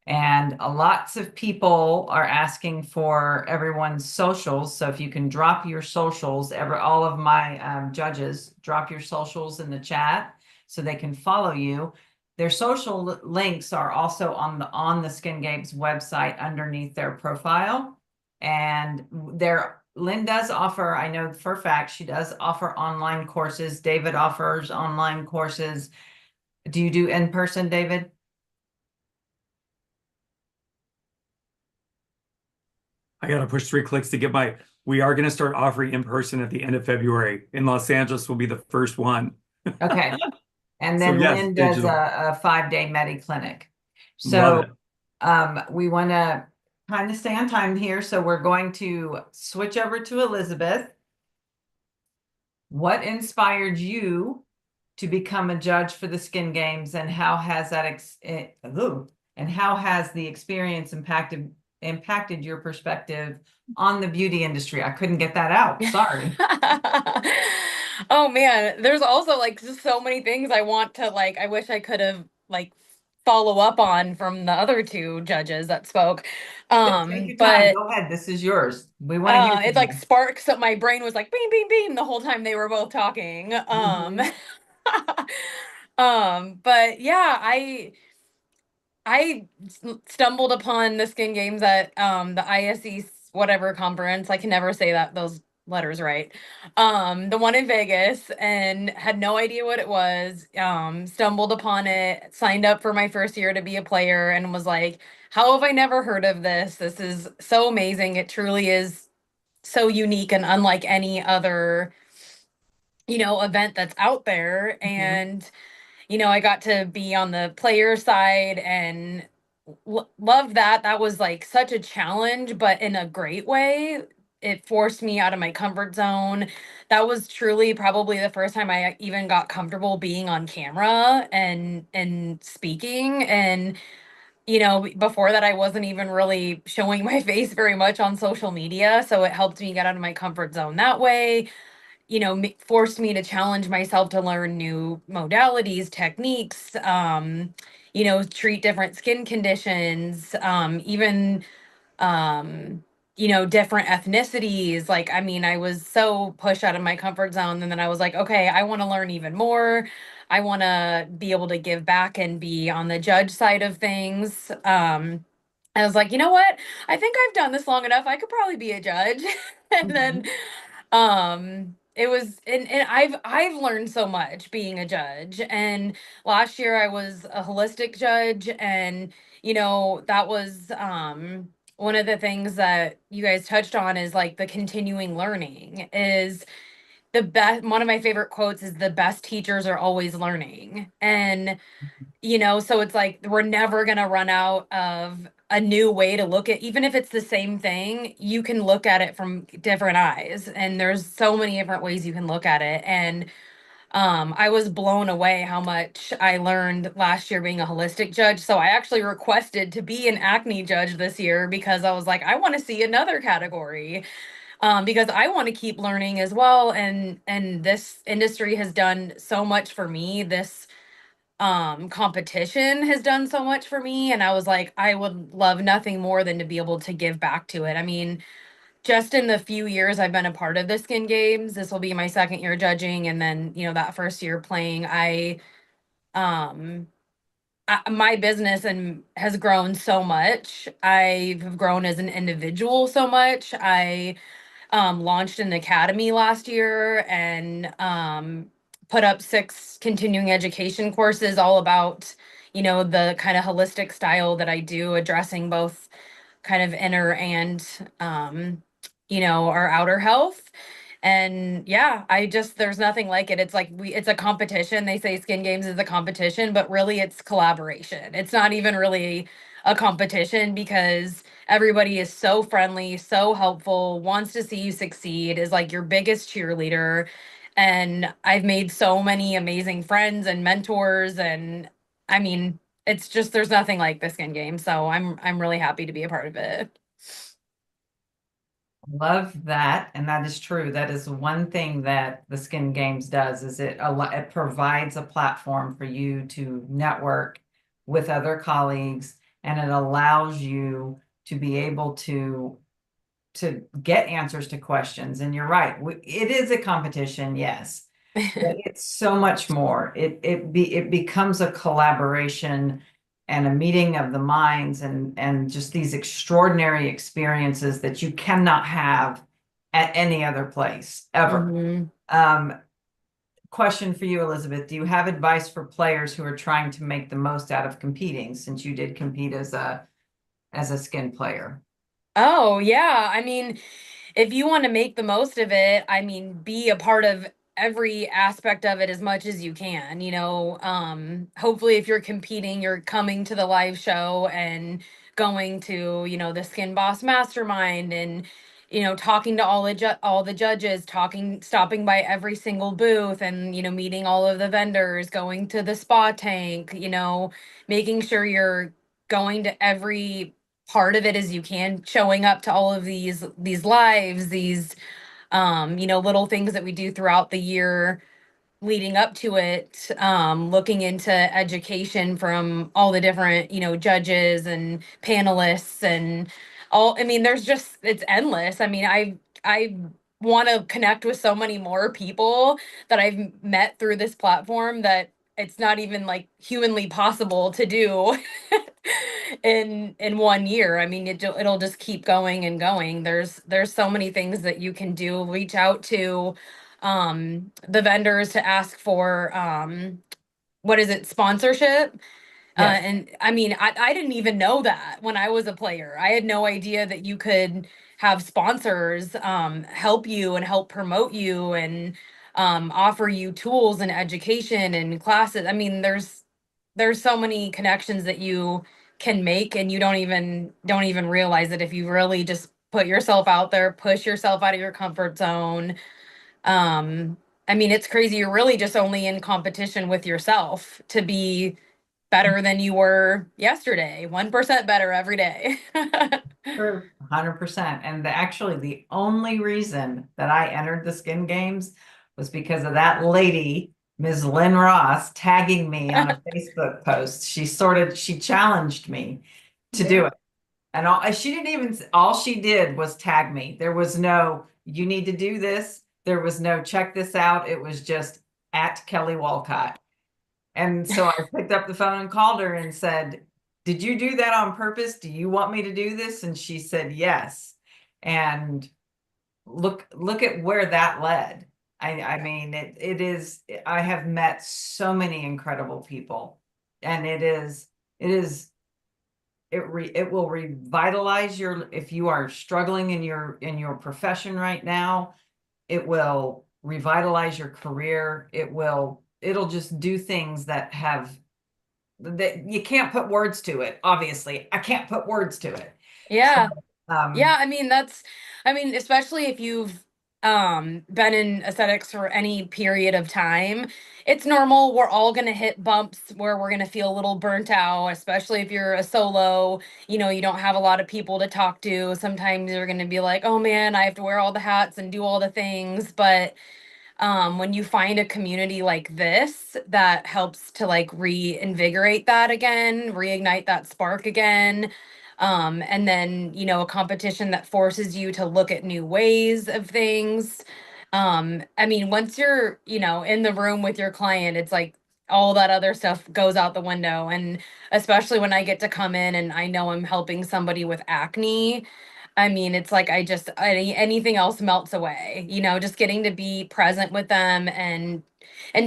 And lots of people are asking for everyone's socials. So if you can drop your socials, all of my judges, drop your socials in the chat so they can follow you. Their social links are also on the Skin Games website underneath their profile. And Lynn does offer, I know for a fact, she does offer online courses. David offers online courses. Do you do in person, David? I got to push 3 clicks to get we are going to start offering in person at the end of February. In Los Angeles will be the first one. Okay. And So then yes, Lynn does digital. a 5-day Medi Clinic. Love So it. we want to kind of stay on time here. So we're going to switch over to Elizabeth. What inspired you to become a judge for the Skin Games, and how has the experience impacted your perspective on the beauty industry? I couldn't get that out. Sorry. Oh man, there's also like just so many things I want to I wish I could have follow up on from the other 2 judges that spoke. Take your time. But Go ahead. This is yours. We want to hear it from you. sparks up my brain was like beam beam beam the whole time they were both talking. But yeah, I stumbled upon the Skin Games at the ISE whatever conference. I can never say those letters right. The one in Vegas, and had no idea what it was. Stumbled upon it, signed up for my first year to be a player, and was like, how have I never heard of this? This is so amazing. It truly is so unique and unlike any other, event that's out there. And I got to be on the player side and love that. That was like such a challenge, but in a great way. It forced me out of my comfort zone. That was truly probably the first time I even got comfortable being on camera and speaking. And before that, I wasn't even really showing my face very much on social media. So it helped me get out of my comfort zone that way. Forced me to challenge myself to learn new modalities, techniques, treat different skin conditions, even, different ethnicities. I was so pushed out of my comfort zone. And then I was like, okay, I want to learn even more. I want to be able to give back and be on the judge side of things. I was like, you know what? I think I've done this long enough. I could probably be a judge. And then it was and I've learned so much being a judge. And last year I was a holistic judge, and that was one of the things that you guys touched on is like the continuing learning is the best. One of my favorite quotes is the best teachers are always learning. And so it's like we're never going to run out of a new way to look at, even if it's the same thing, you can look at it from different eyes. And there's so many different ways you can look at it. And I was blown away how much I learned last year being a holistic judge. So I actually requested to be an acne judge this year because I was like, I want to see another category, because I want to keep learning as well. And this industry has done so much for me. This competition has done so much for me, and I was like, I would love nothing more than to be able to give back to it. I mean, just in the few years I've been a part of the Skin Games, this will be my second year judging, and then that first year playing, um my business and has grown so much. I've grown as an individual so much. I launched an academy last year and put up 6 continuing education courses all about the kind of holistic style that I do, addressing both kind of inner and our outer health. And yeah, there's nothing like it. It's like it's a competition. They say Skin Games is a competition, but really it's collaboration. It's not even really a competition because everybody is so friendly, so helpful, wants to see you succeed, is like your biggest cheerleader. And I've made so many amazing friends and mentors, and I mean, it's just there's nothing like the Skin Game. So I'm really happy to be a part of it. Love that, and that is true. That is one thing that the Skin Games does is it provides a platform for you to network with other colleagues, and it allows you to be able to get answers to questions. And you're right, it is a competition, yes, but it's so much more. It becomes a collaboration and a meeting of the minds, and just these extraordinary experiences that you cannot have at any other place ever. Mhm. Question for you, Elizabeth. Do you have advice for players who are trying to make the most out of competing, since you did compete as a skin player? Oh, yeah. I mean, if you want to make the most of it, I mean, be a part of every aspect of it as much as you can. Hopefully if you're competing, you're coming to the live show and going to, the Skin Boss Mastermind, and talking to all the judges, stopping by every single booth, and meeting all of the vendors, going to the spa tank, making sure you're going to every part of it as you can, showing up to all of these lives, these little things that we do throughout the year leading up to it, looking into education from all the different, judges and panelists and all. I mean, it's endless. I mean, I want to connect with so many more people that I've met through this platform that it's not even like humanly possible to do in 1 year. I mean, it'll just keep going and going. There's so many things that you can do. Reach out to the vendors to ask for what is it, sponsorship. Yes. And I mean, I didn't even know that when I was a player. I had no idea that you could have sponsors help you and help promote you and offer you tools and education and classes. I mean, there's so many connections that you can make, and you don't even realize it if you really just put yourself out there, push yourself out of your comfort zone. I mean, it's crazy. You're really just only in competition with yourself to be better than you were yesterday, 1% better every day. True, 100%. And actually, the only reason that I entered the Skin Games was because of that lady, Ms. Lynn Ross, tagging me on a Facebook post. She challenged me to do it. And all she did was tag me. There was no, you need to do this. There was no, check this out. It was just at Kelly Walcott. And so I picked up the phone and called her and said, did you do that on purpose? Do you want me to do this? And she said, yes. And look at where that led. I mean, it is, I have met so many incredible people, and it will revitalize if you are struggling in your profession right now, it will revitalize your career. It'll just do things that you can't put words to it. Obviously, I can't put words to it. Yeah. So, Yeah, I mean, especially if you've been in aesthetics for any period of time, it's normal. We're all going to hit bumps where we're going to feel a little burnt out, especially if you're a solo, you know, you don't have a lot of people to talk to. Sometimes you're going to be like, oh man, I have to wear all the hats and do all the things. But when you find a community like this that helps to like reinvigorate that again, reignite that spark again, and then, you know, a competition that forces you to look at new ways of things. I mean, once you're, you know, in the room with your client, it's like all that other stuff goes out the window. And especially when I get to come in and I know I'm helping somebody with acne, I mean, it's like anything else melts away, you know, just getting to be present with them and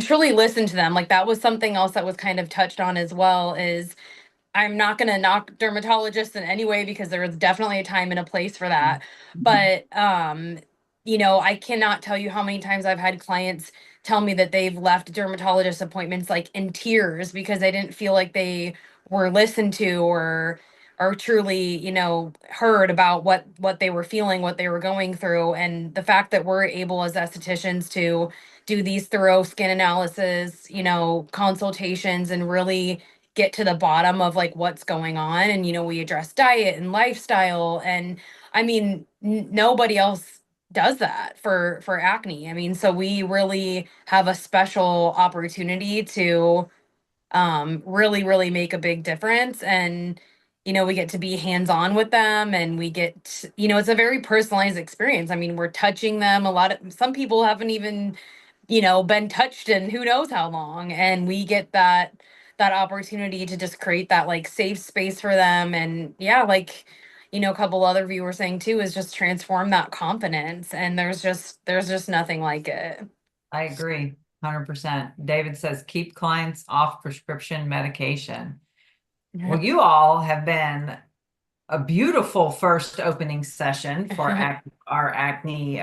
truly listen to them. Like that was something else that was kind of touched on as well is I'm not going to knock dermatologists in any way because there is definitely a time and a place for that. But you know, I cannot tell you how many times I've had clients tell me that they've left dermatologist appointments like in tears because they didn't feel like they were listened to or truly, you know, heard about what they were feeling, what they were going through. And the fact that we're able as estheticians to do these thorough skin analysis, you know, consultations and really get to the bottom of like what's going on. And, you know, we address diet and lifestyle. And I mean, nobody else does that for acne. I mean, so we really have a special opportunity to really make a big difference. And you know, we get to be hands-on with them and we get, you know, it's a very personalized experience. I mean, we're touching them a lot of some people haven't even, you know, been touched in who knows how long, and we get that opportunity to just create that like safe space for them. And yeah, like, you know, a couple other viewers saying too is just transform that confidence, and there's just nothing like it. I agree, 100%. David says, keep clients off prescription medication. Well, you all have been a beautiful first opening session for our acne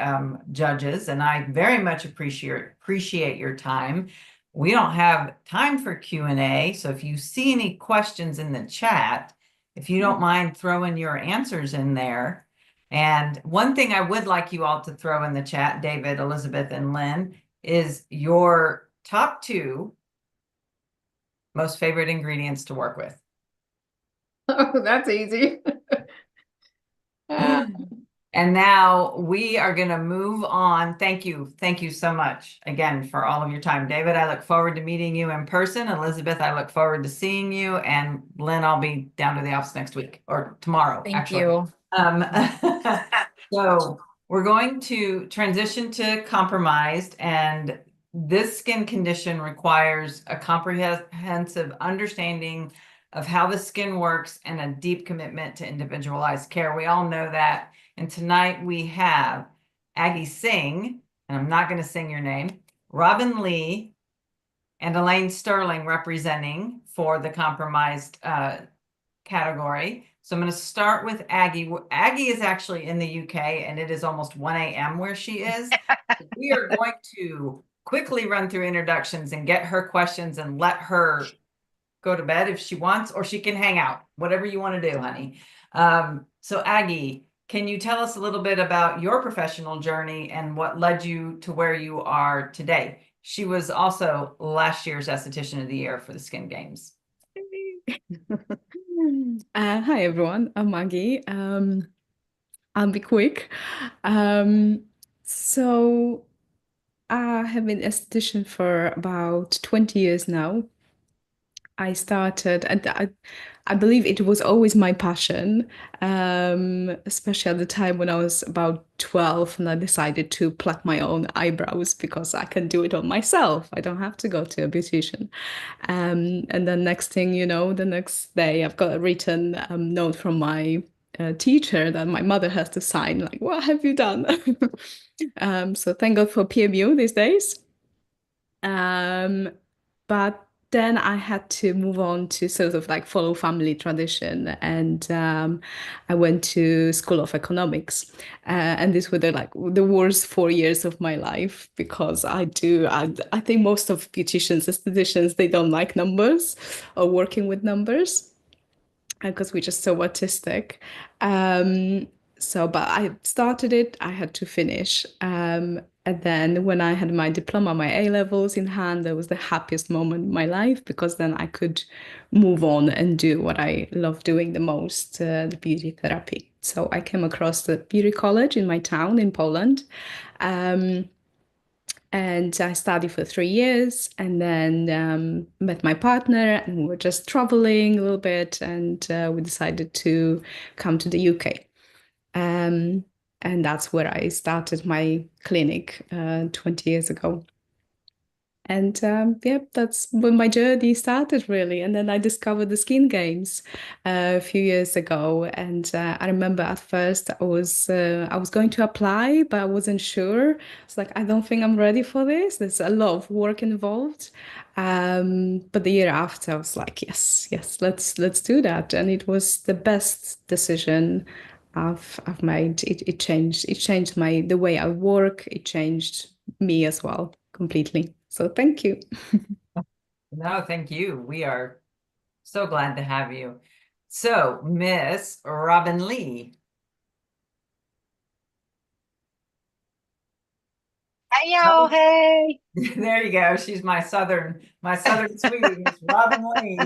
judges, and I very much appreciate your time. We don't have time for Q&A, so if you see any questions in the chat, if you don't mind throwing your answers in there. And one thing I would like you all to throw in the chat, David, Elizabeth, and Lynn, is your top 2 most favorite ingredients to work with. Oh, that's easy. And now we are going to move on. Thank you. Thank you so much again for all of your time. David, I look forward to meeting you in person. Elizabeth, I look forward to seeing you. And Lynn, I'll be down to the office next week or tomorrow, Thank actually. you. So we're going to transition to compromised, and this skin condition requires a comprehensive understanding of how the skin works and a deep commitment to individualized care. We all know that. And tonight we have Aggie Singh, and I'm not going to sing your name, Robin Lee, and Elaine Sterling representing for the compromised category. So I'm going to start with Aggie. Aggie is actually in the UK, and it is almost 1 a.m. where she is. We are going to quickly run through introductions and get her questions and let her go to bed if she wants, or she can hang out, whatever you want to do, honey. So Aggie, can you tell us a little bit about your professional journey and what led you to where you are today? She was also last year's Esthetician of the Year for the Skin Games. Hi everyone, I'm Maggie. I'll be quick. So I have been esthetician for about 20 years now. I started, and I believe it was always my passion, especially at the time when I was about 12 and I decided to pluck my own eyebrows because I can do it on myself. I don't have to go to a beautician. And then next thing you know, the next day I've got a written note from my teacher that my mother has to sign, like, what have you done? So thank God for PMU these days. But then I had to move on to sort of like follow family tradition, and I went to School of Economics, and these were the worst 4 years of my life because I think most of beauticians, estheticians, they don't like numbers or working with numbers because we're just so artistic. So, but I started it, I had to finish. And then when I had my diploma, my A levels in hand, that was the happiest moment in my life because then I could move on and do what I love doing the most, the beauty therapy. So I came across the beauty college in my town in Poland. Um, and I studied for 3 years and then met my partner and we were just traveling a little bit and we decided to come to the UK. And that's where I started my clinic 20 years ago. And yeah, that's when my journey started really. And then I discovered the skin games a few years ago. And I remember at first I was going to apply, but I wasn't sure. It's like I don't think I'm ready for this. There's a lot of work involved. But the year after, I was like, yes, let's do that. And it was the best decision I've made. It changed the way I work. It changed me as well completely. So thank you. No, thank you. We are so glad to have you. So, Miss Robin Lee. Hey y'all, hey. There you go. She's my southern sweetie, Miss Robin Lee.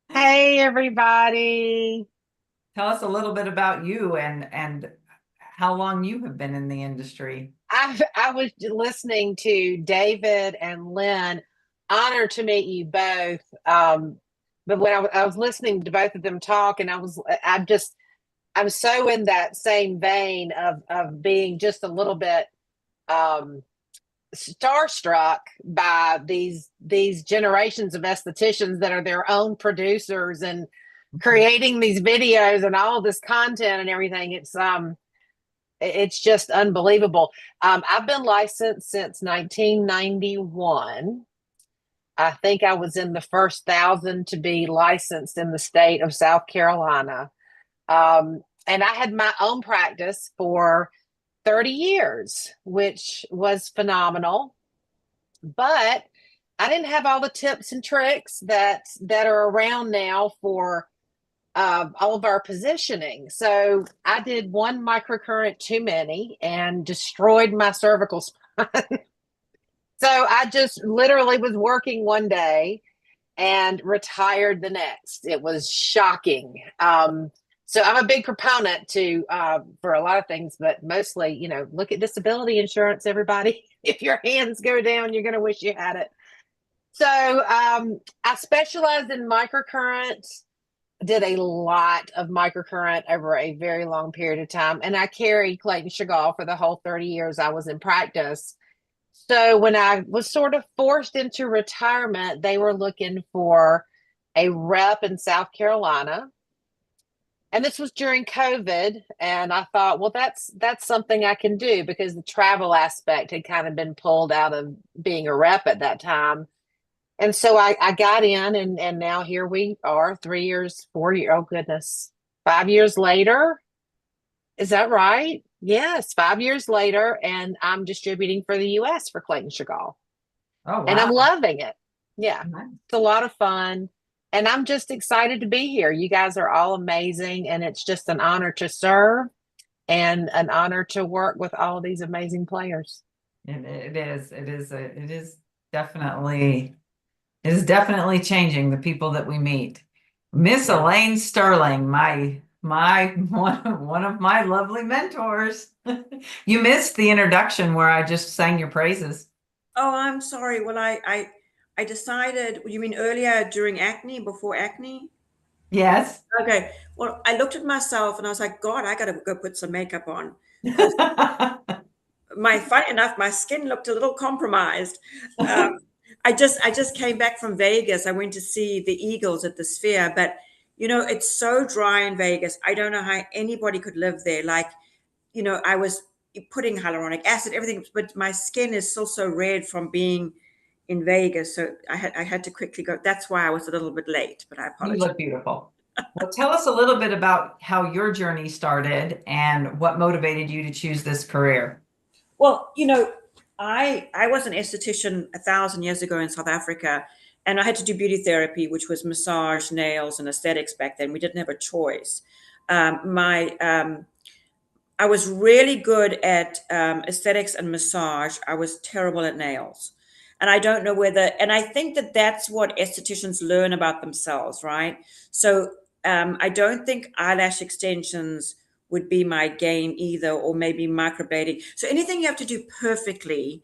Hey everybody. Tell us a little bit about you and how long you have been in the industry. I was listening to David and Lynn. Honor to meet you both. But when I was listening to both of them talk, and I'm so in that same vein of being just a little bit starstruck by these generations of estheticians that are their own producers and creating these videos and all this content and everything. It's just unbelievable. I've been licensed since 1991. I think I was in the first 1,000 to be licensed in the state of South Carolina. And I had my own practice for 30 years, which was phenomenal. But I didn't have all the tips and tricks that are around now for all of our positioning. So I did one microcurrent too many and destroyed my cervical spine. So I just literally was working one day and retired the next. It was shocking. So I'm a big proponent to for a lot of things, but mostly, look at disability insurance, everybody. If your hands go down, you're going to wish you had it. So I specialized in microcurrent, did a lot of microcurrent over a very long period of time. And I carried Clayton Chagall for the whole 30 years I was in practice. So when I was sort of forced into retirement, they were looking for a rep in South Carolina. And this was during COVID. And I thought, well, that's something I can do because the travel aspect had kind of been pulled out of being a rep at that time. And so I got in and now here we are 3 years, 4 years, oh goodness, 5 years later. Is that right? Yes, 5 years later, and I'm distributing for the US for Clayton Chagall. Oh, wow. And I'm loving it. Yeah, Nice. it's a lot of fun. And I'm just excited to be here. You guys are all amazing, and it's just an honor to serve and an honor to work with all of these amazing players. It is definitely changing the people that we meet. Miss Elaine Sterling, my one of my lovely mentors. You missed the introduction where I just sang your praises. Oh, I'm sorry. Well, I decided, you mean earlier during Acne, before Acne? Yes. Okay. Well, I looked at myself and I was like, God, I got to go put some makeup on. Funny enough, my skin looked a little compromised. I just came back from Vegas. I went to see the Eagles at the Sphere, but it's so dry in Vegas. I don't know how anybody could live there. Like, I was putting hyaluronic acid, everything, but my skin is still so red from being in Vegas. So I had to quickly go. That's why I was a little bit late, but I You apologize. look beautiful. Well, tell us a little bit about how your journey started and what motivated you to choose this career. Well, I was an esthetician 1,000 years ago in South Africa, and I had to do beauty therapy, which was massage, nails, and aesthetics back then. We didn't have a choice. I was really good at aesthetics and massage. I was terrible at nails. And I don't know whether, and I think that that's what estheticians learn about themselves, right? So I don't think eyelash extensions would be my game either, or maybe microblading. So anything you have to do perfectly,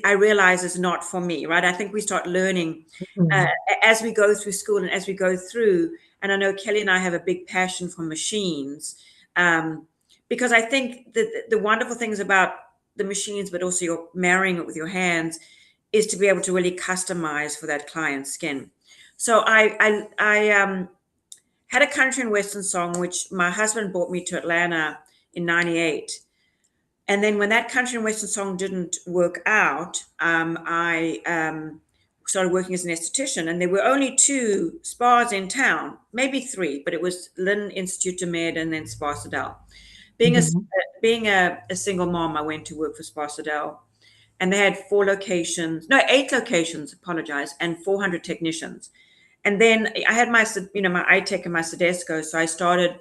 I realize is not for me, right? I think we start learning uh, as we go through school and as we go through. And I know Kelly and I have a big passion for machines. Because I think that the wonderful things about the machines, but also you're marrying it with your hands, is to be able to really customize for that client's skin. So I had a country and western song which my husband brought me to Atlanta in '98, and then when that country and western song didn't work out, I started working as an esthetician, and there were only two spas in town, maybe three, but it was Lynn Institute de Med and then Spa Sadell. Being a single mom, I went to work for Spa Sadell, and they had 8 locations, apologize, and 400 technicians. And then I had my eye tech and my Sedesco, so I started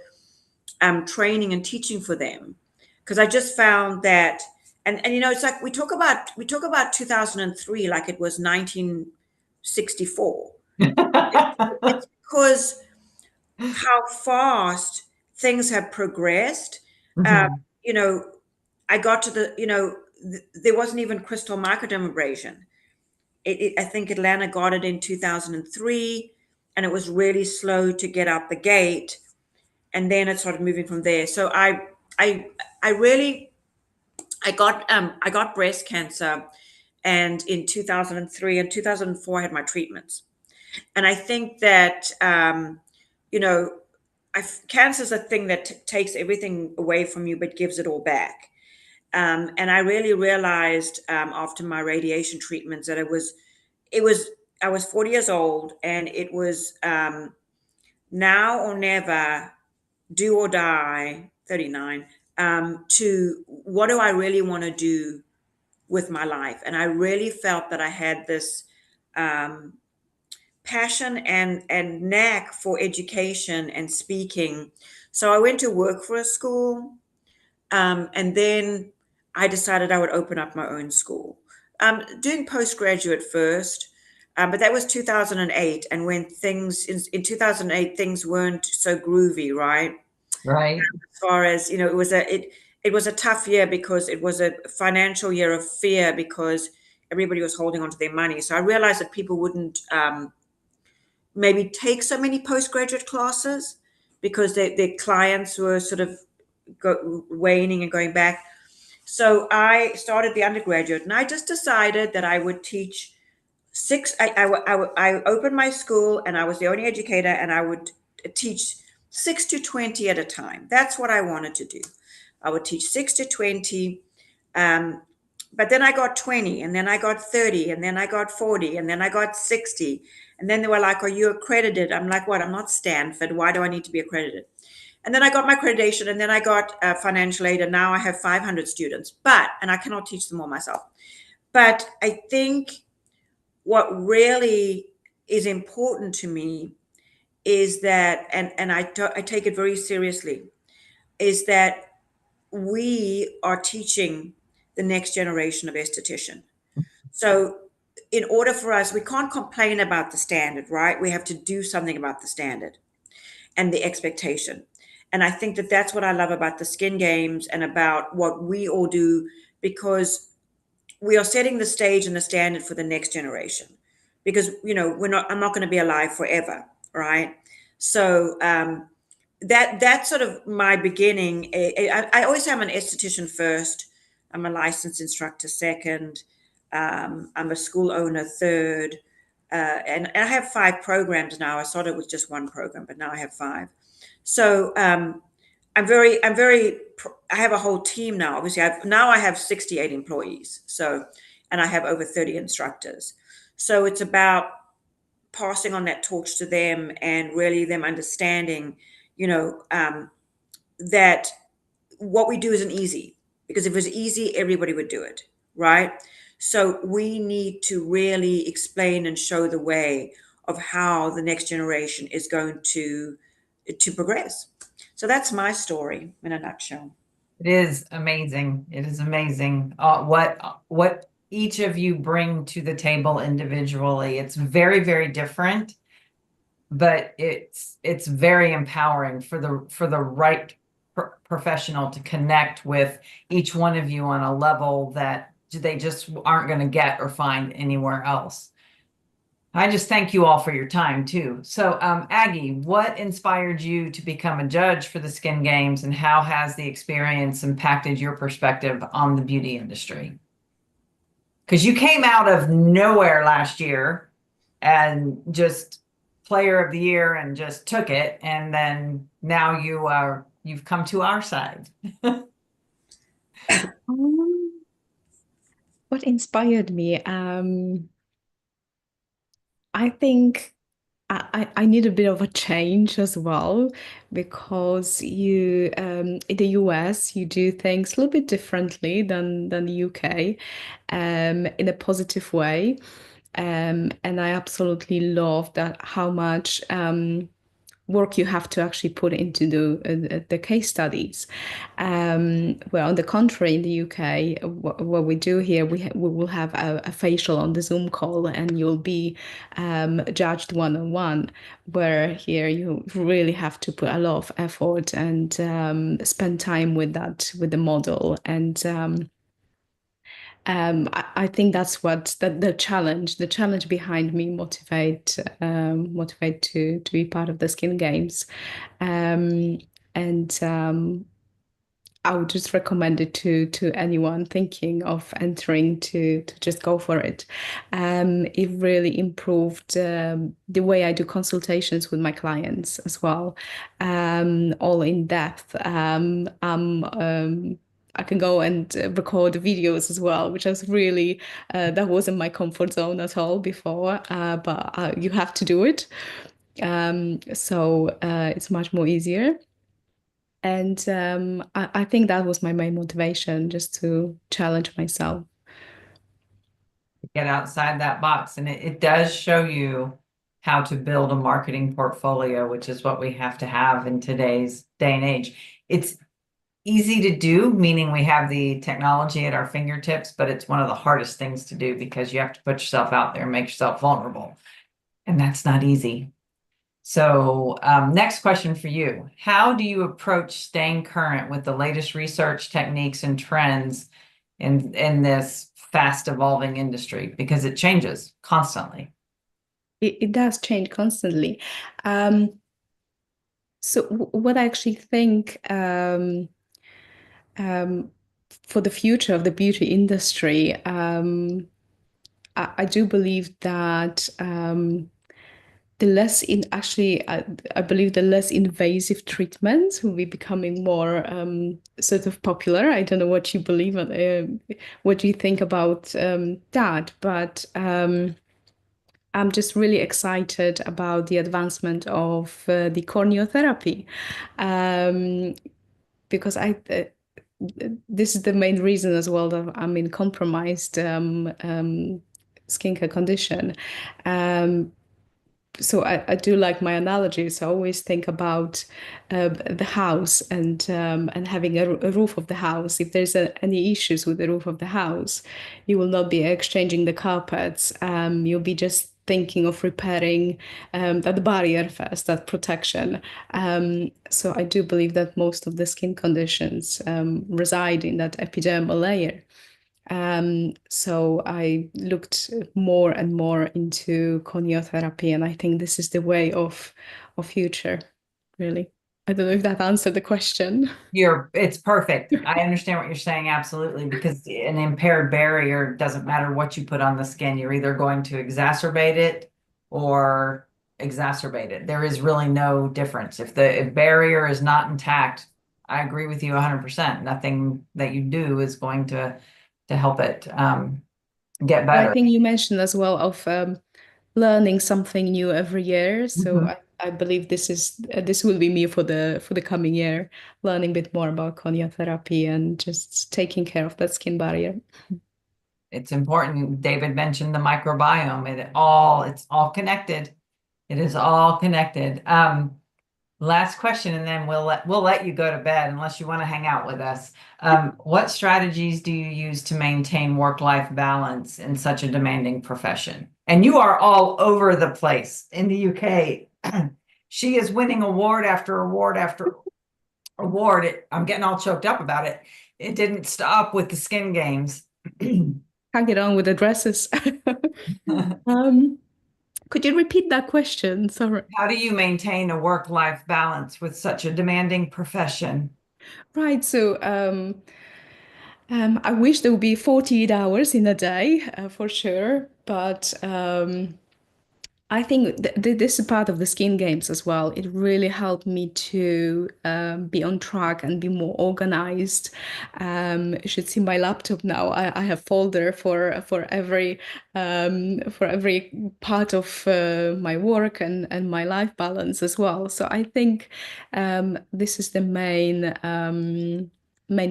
training and teaching for them, because I just found that, and it's like we talk about 2003 like it was 1964. It's because how fast things have progressed. You know, I got to there wasn't even crystal microdermabrasion. I think Atlanta got it in 2003, and it was really slow to get out the gate, and then it started moving from there. So I really I got breast cancer, and in 2003 and 2004 I had my treatments, and I think that you know cancer is a thing that takes everything away from you but gives it all back. And I really realized after my radiation treatments that I was 40 years old, and it was now or never, do or die, 39, to what do I really want to do with my life. And I really felt that I had this passion and knack for education and speaking. So I went to work for a school, and then I decided I would open up my own school. Doing postgraduate first, but that was 2008. And when things in 2008, things weren't so groovy, right? Right. As far as it was a tough year because it was a financial year of fear because everybody was holding on to their money. So I realized that people wouldn't maybe take so many postgraduate classes because their clients were sort of waning and going back. So I started the undergraduate, and I just decided that I would teach I opened my school, and I was the only educator, and I would teach 6 to 20 at a time. That's what I wanted to do. I would teach 6 to 20. But then I got 20, and then I got 30, and then I got 40, and then I got 60. And then they were like, "Are you accredited?" I'm like, "What? I'm not Stanford. Why do I need to be accredited?" And then I got my accreditation, and then I got financial aid, and now I have 500 students. And I cannot teach them all myself. But I think what really is important to me is that, and I take it very seriously, is that we are teaching the next generation of esthetician. So in order for us, we can't complain about the standard, right? We have to do something about the standard and the expectation. And I think that that's what I love about the Skin Games and about what we all do, because we are setting the stage and the standard for the next generation. Because I'm not going to be alive forever, right? So that's sort of my beginning. I always say I'm an esthetician first. I'm a licensed instructor second. I'm a school owner third. And I have 5 programs now. I started with just 1 program, but now I have 5. So I have a whole team now. Obviously, I have 68 employees. So, and I have over 30 instructors. So it's about passing on that torch to them and really them understanding, that what we do isn't easy, because if it was easy, everybody would do it, right? So we need to really explain and show the way of how the next generation is going to progress. So that's my story in a nutshell. It is amazing. It is amazing what each of you bring to the table individually. It's very, very different, but it's very empowering for the right professional to connect with each one of you on a level that they just aren't going to get or find anywhere else. I just thank you all for your time too. So, Aggie, what inspired you to become a judge for the Skin Games, and how has the experience impacted your perspective on the beauty industry? Because you came out of nowhere last year and just player of the year and just took it, and then now you've come to our side. What inspired me? I think I need a bit of a change as well, because in the US you do things a little bit differently than the UK, in a positive way. And I absolutely love that how much work you have to actually put into the case studies. Well, on the contrary, in the UK, what we do here, we will have a facial on the Zoom call, and you'll be judged one-on-one. Where here you really have to put a lot of effort and spend time with the model. And I think that's what the challenge behind me motivate to be part of the Skin Games. And I would just recommend it to anyone thinking of entering to just go for it. It really improved the way I do consultations with my clients as well, all in depth. I can go and record videos as well, which was really that wasn't my comfort zone at all before, but you have to do it. So it's much more easier. And I think that was my main motivation, just to challenge myself. Get outside that box, and it does show you how to build a marketing portfolio, which is what we have to have in today's day and age. It's easy to do, meaning we have the technology at our fingertips, but it's one of the hardest things to do because you have to put yourself out there and make yourself vulnerable, and that's not easy. So, next question for you. How do you approach staying current with the latest research techniques and trends in this fast evolving industry? Because it changes constantly. It does change constantly. So what I actually think for the future of the beauty industry, I do believe that I believe the less invasive treatments will be becoming more sort of popular. I don't know what you believe, what you think about that, but I'm just really excited about the advancement of the corneotherapy, because this is the main reason as well that I'm in compromised skincare condition. So I do like my analogies. I always think about the house and having a roof of the house. If there's any issues with the roof of the house, you will not be exchanging the carpets. You'll be just thinking of repairing that barrier first, that protection. So I do believe that most of the skin conditions reside in that epidermal layer. So I looked more and more into corneotherapy, and I think this is the way of future, really. I don't know if that answered the question. It's perfect. I understand what you're saying, absolutely, because an impaired barrier doesn't matter what you put on the skin. You're either going to exacerbate it or exacerbate it. There is really no difference. If the barrier is not intact, I agree with you 100%. Nothing that you do is going to help it get better. I think you mentioned as well of learning something new every year. So I believe this will be me for the coming year, learning a bit more about corneotherapy and just taking care of that skin barrier. It's important. David mentioned the microbiome. It's all connected. It is all connected. Last question, and then we'll let you go to bed unless you want to hang out with us. What strategies do you use to maintain work-life balance in such a demanding profession? And you are all over the place in the UK. She is winning award after award after award. I'm getting all choked up about it. It didn't stop with the skin games. Can't get on with the dresses. Could you repeat that question? Sorry. How do you maintain a work-life balance with such a demanding profession? Right. So, I wish there would be 48 hours in a day, for sure. But I think this is part of the skin games as well. It really helped me to be on track and be more organized. You should see my laptop now. I have folder for every part of my work and my life balance as well. So I think this is the main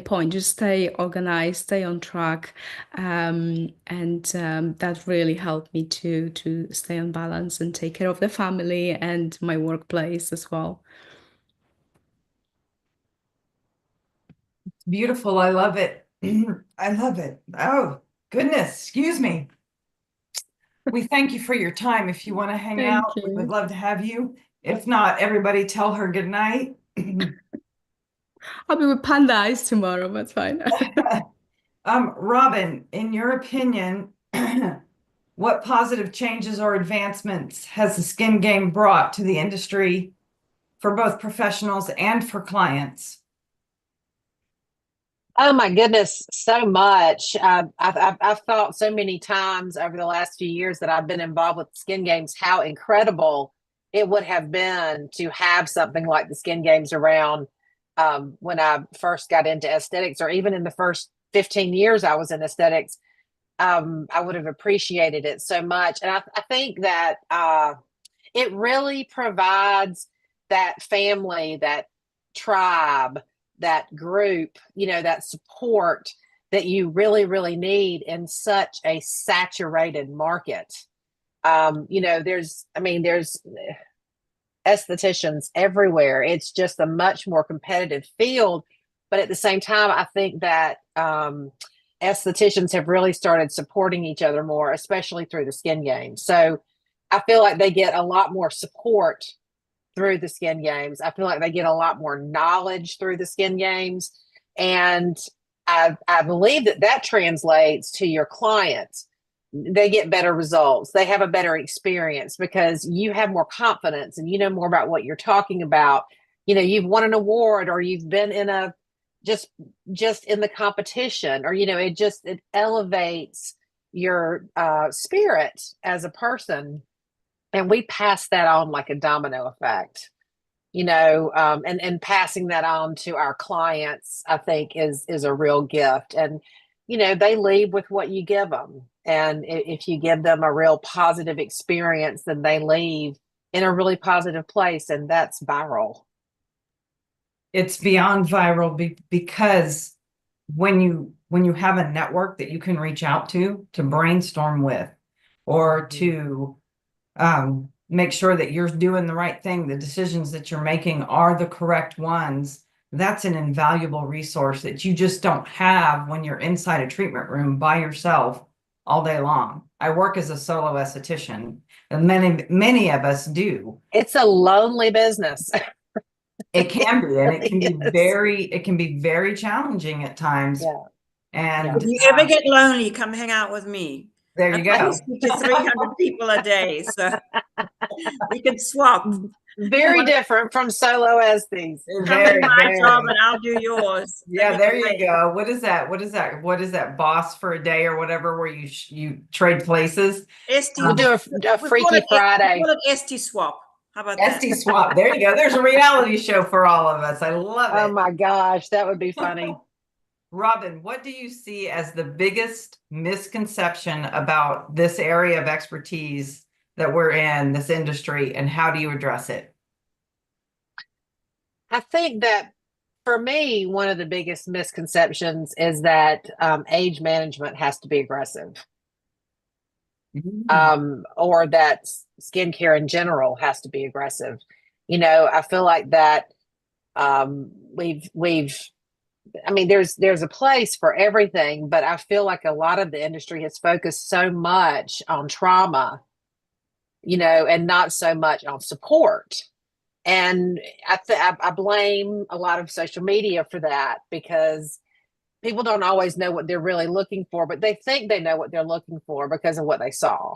point. Just stay organized, stay on track, and that really helped me to stay on balance and take care of the family and my workplace as well. Beautiful. I love it. I love it. Oh, goodness. Excuse me. We thank you for your time. If you want to hang Thank out, we would you. love to have you. If not, everybody tell her good night. I'll be with Panda Eyes tomorrow. That's fine. Robin, in your opinion, what positive changes or advancements has the skin game brought to the industry for both professionals and for clients? Oh my goodness, so much. I've thought so many times over the last few years that I've been involved with Skin Games how incredible it would have been to have something like the Skin Games around when I first got into aesthetics, or even in the first 15 years I was in aesthetics. I would have appreciated it so much. And I think that it really provides that family, that tribe, that group, that support that you really, really need in such a saturated market. There's estheticians everywhere. It's just a much more competitive field. But at the same time, I think that estheticians have really started supporting each other more, especially through the skin games. So I feel like they get a lot more support through the skin games. I feel like they get a lot more knowledge through the skin games. And I believe that translates to your clients. They get better results. They have a better experience because you have more confidence and you know more about what you're talking about. You've won an award, or you've been in a just in the competition, or it elevates your spirit as a person, and we pass that on like a domino effect. And passing that on to our clients, I think is a real gift. And they leave with what you give them, and if you give them a real positive experience, then they leave in a really positive place, and that's viral. It's beyond viral because when you have a network that you can reach out to brainstorm with, or to make sure that you're doing the right thing, the decisions that you're making are the correct ones, that's an invaluable resource that you just don't have when you're inside a treatment room by yourself all day long. I work as a solo esthetician, and many of us do. It's a lonely business. It can be, and it can be Yes. very challenging at times. Yeah. And If you ever get lonely, come hang out with me. there you I go. speak to 300 people a day, so we can swap. Very different from solo esthetes. Come do my job and I'll do yours. Yeah, That'd be there you great. go. What is that? What is that? Boss for a day or whatever, where you trade places? We'll do a Freaky Friday. We call it ST swap. How about that? ST swap. There you go. There's a reality show for all of us. I love it. Oh my gosh, that would be funny. Robin, what do you see as the biggest misconception about this area of expertise that we're in, this industry, and how do you address it? I think that for me, one of the biggest misconceptions is that age management has to be aggressive, or that skincare in general has to be aggressive. I feel like that we've I mean, there's a place for everything, but I feel like a lot of the industry has focused so much on trauma, and not so much on support. And I blame a lot of social media for that, because people don't always know what they're really looking for, but they think they know what they're looking for because of what they saw.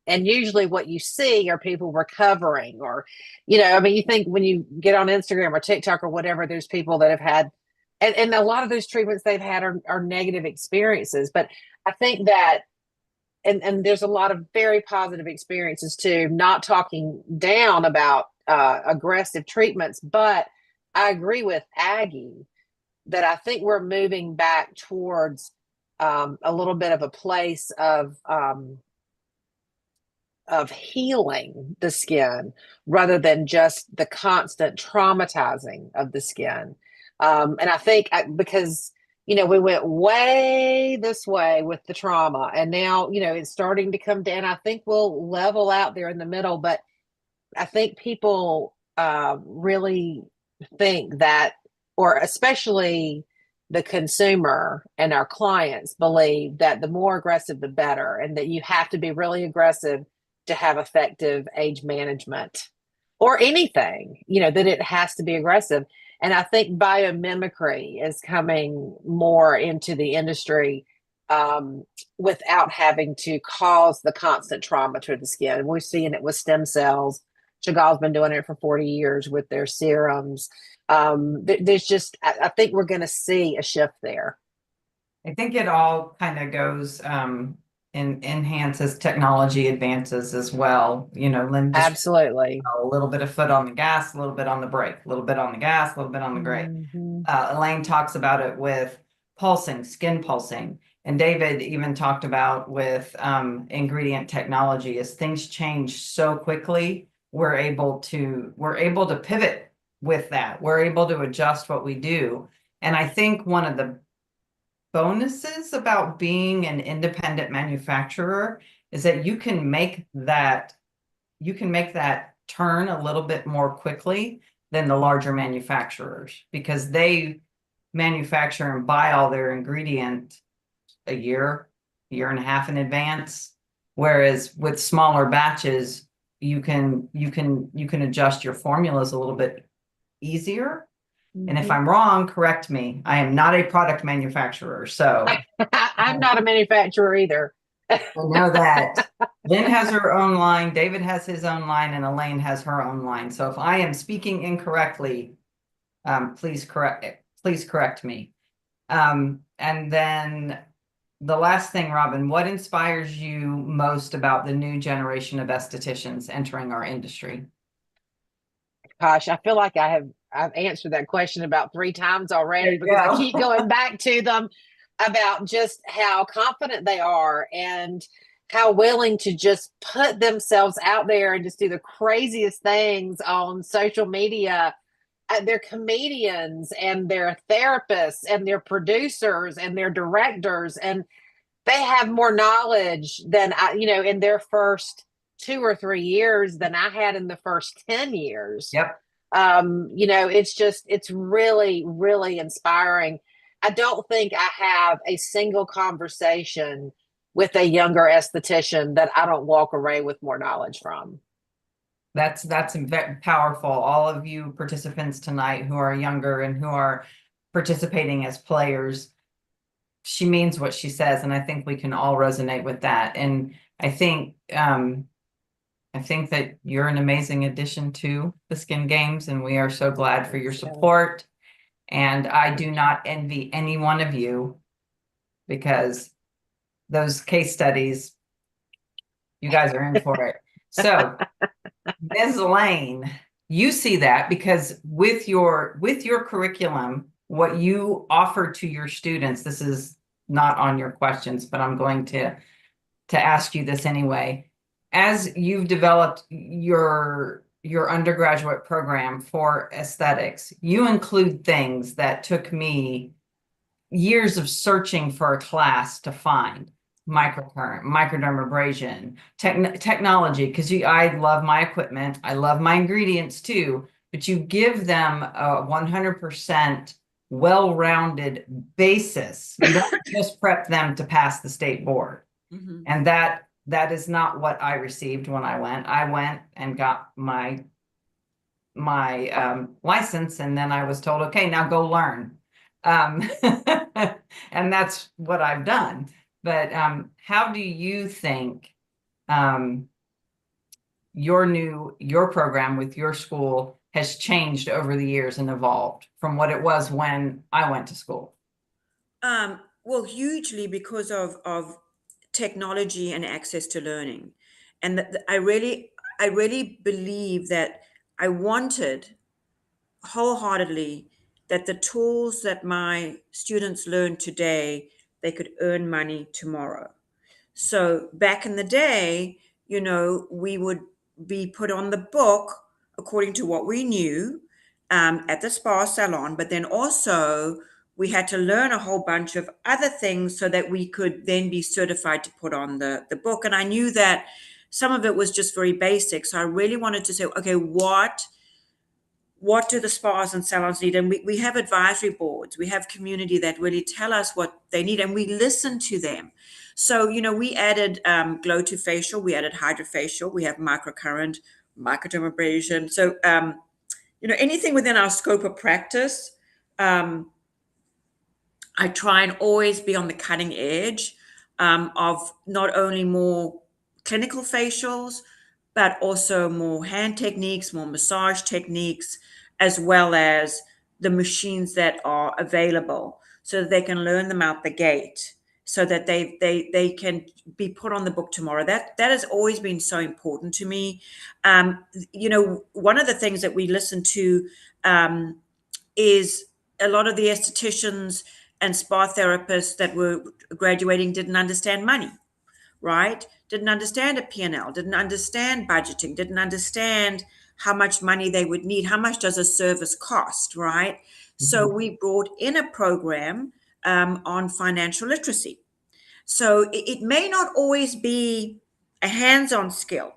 And usually what you see are people recovering, or, I mean, you think when you get on Instagram or TikTok or whatever, there's people that have had, and a lot of those treatments they've had are negative experiences. But I think that, and there's a lot of very positive experiences too, not talking down about aggressive treatments, but I agree with Aggie that I think we're moving back towards a little bit of a place of healing the skin rather than just the constant traumatizing of the skin. And I think because, we went way this way with the trauma, and now, it's starting to come down. I think we'll level out there in the middle, but I think people really think that, or especially the consumer and our clients believe that the more aggressive, the better, and that you have to be really aggressive to have effective age management or anything, that it has to be aggressive. And I think biomimicry is coming more into the industry without having to cause the constant trauma to the skin. And we're seeing it with stem cells. Chagall's been doing it for 40 years with their serums. There's just, I think we're going to see a shift there. I think it all kind of goes and enhances technology advances as well. Lynn just Absolutely. a little bit of foot on the gas, a little bit on the brake, a little bit on the gas, a little bit on the brake. Elaine talks about it with pulsing, skin pulsing. And David even talked about with ingredient technology. As things change so quickly, we're able to pivot with that. We're able to adjust what we do. And I think one of the bonuses about being an independent manufacturer is that you can make that turn a little bit more quickly than the larger manufacturers, because they manufacture and buy all their ingredient a year and a half in advance. Whereas with smaller batches, you can adjust your formulas a little bit easier. And if I'm wrong, correct me. I am not a product manufacturer, so I'm not a manufacturer either. I know that Lynn has her own line, David has his own line, and Elaine has her own line. So if I am speaking incorrectly, please correct me. And then the last thing, Robin, what inspires you most about the new generation of estheticians entering our industry? Gosh, I feel like I've answered that question about 3 times already, because I keep going back to them about just how confident they are and how willing to just put themselves out there and just do the craziest things on social media. They're comedians and they're therapists and they're producers and they're directors, and they have more knowledge than in their first 2 or 3 years than I had in the first 10 years. Yep. It's really, really inspiring. I don't think I have a single conversation with a younger esthetician that I don't walk away with more knowledge from. That's very powerful. All of you participants tonight who are younger and who are participating as players, she means what she says, and I think we can all resonate with that. And I think that you're an amazing addition to the Skin Games, and we are so glad for your support. And I do not envy any one of you, because those case studies, you guys are in for it. So, Ms. Lane, you see that, because with your curriculum, what you offer to your students, this is not on your questions, but I'm going to ask you this anyway. As you've developed your undergraduate program for aesthetics, you include things that took me years of searching for a class to find. microcurrent, microdermabrasion, technology, because I love my equipment, I love my ingredients too, but you give them a 100% well-rounded basis. You don't just prep them to pass the state board. Mhm. And that is not what I received when I went. I went and got my license, and then I was told, okay, now go learn. And that's what I've done. But how do you think your program with your school has changed over the years and evolved from what it was when I went to school? Well, hugely because of technology and access to learning, and that I really believe that I wanted wholeheartedly that the tools that my students learn today, they could earn money tomorrow. So back in the day, we would be put on the book according to what we knew at the spa salon, but then also we had to learn a whole bunch of other things so that we could then be certified to put on the book. And I knew that some of it was just very basic. So I really wanted to say, okay, what do the spas and salons need? And we have advisory boards, we have community that really tell us what they need, and we listen to them. So, we added glow to facial, we added hydrofacial, we have microcurrent, microdermabrasion. So, anything within our scope of practice, I try and always be on the cutting edge of not only more clinical facials, but also more hand techniques, more massage techniques, as well as the machines that are available so that they can learn them out the gate so that they can be put on the book tomorrow. That has always been so important to me. One of the things that we listen to is a lot of the estheticians and spa therapists that were graduating didn't understand money, right? Didn't understand a P&L, didn't understand budgeting, didn't understand how much money they would need, how much does a service cost, right? So we brought in a program on financial literacy. So it may not always be a hands-on skill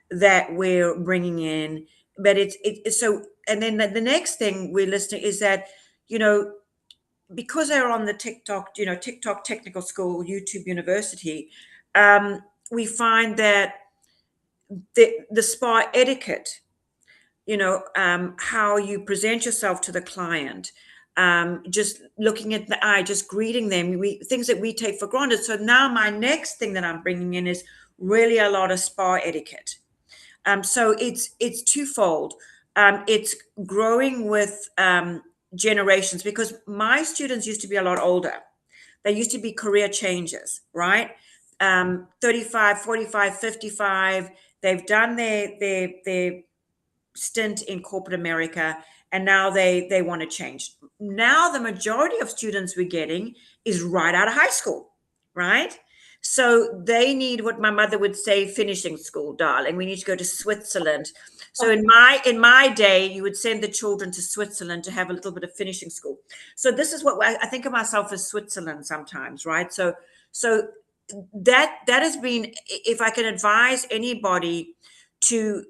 that we're bringing in, but it's so. And then the next thing we're listening is that, you know, because they're on the TikTok Technical School, YouTube University, we find that the spa etiquette, how you present yourself to the client, just looking at the eye, just greeting them, things that we take for granted. So now my next thing that I'm bringing in is really a lot of spa etiquette. So it's twofold. It's growing with generations, because my students used to be a lot older. They used to be career changers, right? 35, 45, 55. They've done their stint in corporate America, and now they want to change. Now the majority of students we're getting is right out of high school, right? So they need what my mother would say, finishing school, darling. We need to go to Switzerland. So in my day, you would send the children to Switzerland to have a little bit of finishing school. So this is what I think of myself as Switzerland sometimes, right? So that has been, if I can advise anybody to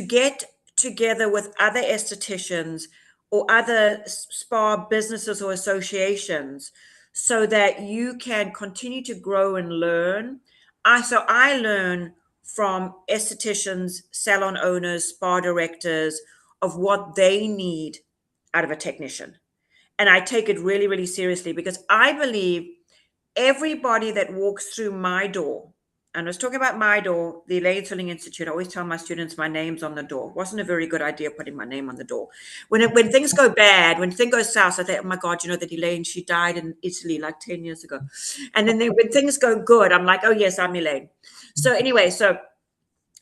get together with other estheticians or other spa businesses or associations so that you can continue to grow and learn. I learn from estheticians, salon owners, spa directors of what they need out of a technician. And I take it really, really seriously, because I believe everybody that walks through my door, and I was talking about my door, the Elaine Stilling Institute, I always tell my students my name's on the door. Wasn't a very good idea putting my name on the door. When things go bad, when things go south, I think, oh my God, that Elaine, she died in Italy like 10 years ago. And then when things go good, I'm like, oh yes, I'm Elaine. So anyway,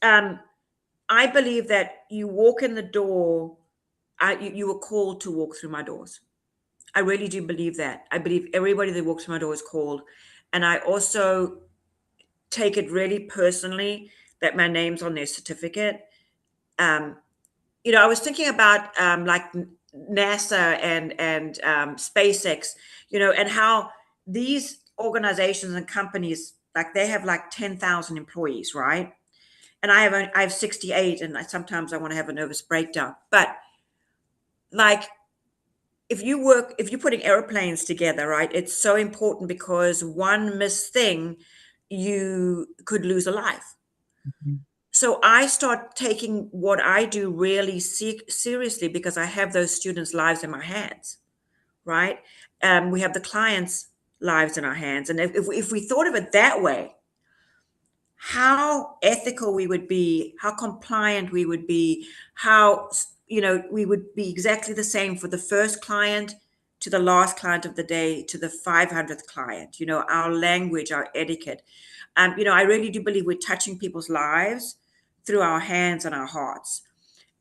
I believe that you walk in the door, you were called to walk through my doors. I really do believe that. I believe everybody that walks through my door is called. And I also take it really personally that my name's on their certificate. Um, I was thinking about like NASA and SpaceX, and how these organizations and companies, like they have like 10,000 employees, right? And I have 68, and sometimes I want to have a nervous breakdown. But like, if you're putting airplanes together, right, it's so important because one missed thing, you could lose a life. So I start taking what I do really seriously because I have those students' lives in my hands, right? We have the clients' lives in our hands. And if we thought of it that way, how ethical we would be, how compliant we would be, how, we would be exactly the same for the first client to the last client of the day to the 500th client, our language, our etiquette. I really do believe we're touching people's lives through our hands and our hearts.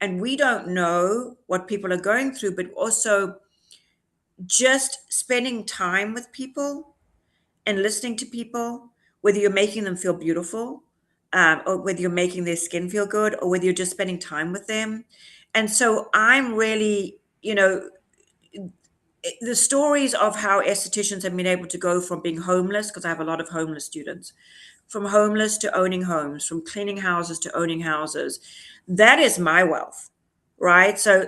And we don't know what people are going through, but also just spending time with people and listening to people, whether you're making them feel beautiful, or whether you're making their skin feel good, or whether you're just spending time with them. And so I'm really, the stories of how estheticians have been able to go from being homeless, because I have a lot of homeless students, from homeless to owning homes, from cleaning houses to owning houses. That is my wealth, right? So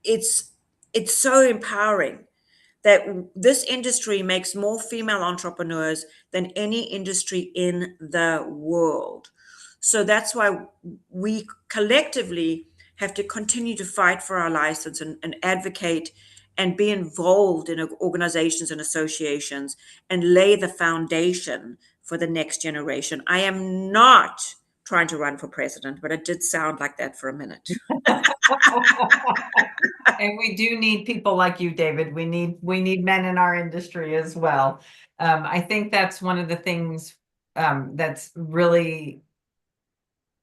it's so empowering that this industry makes more female entrepreneurs than any industry in the world. So that's why we collectively have to continue to fight for our license and advocate and be involved in organizations and associations and lay the foundation for the next generation. I am not trying to run for president, but it did sound like that for a minute. And we do need people like you, David. We need men in our industry as well. I think that's one of the things that's really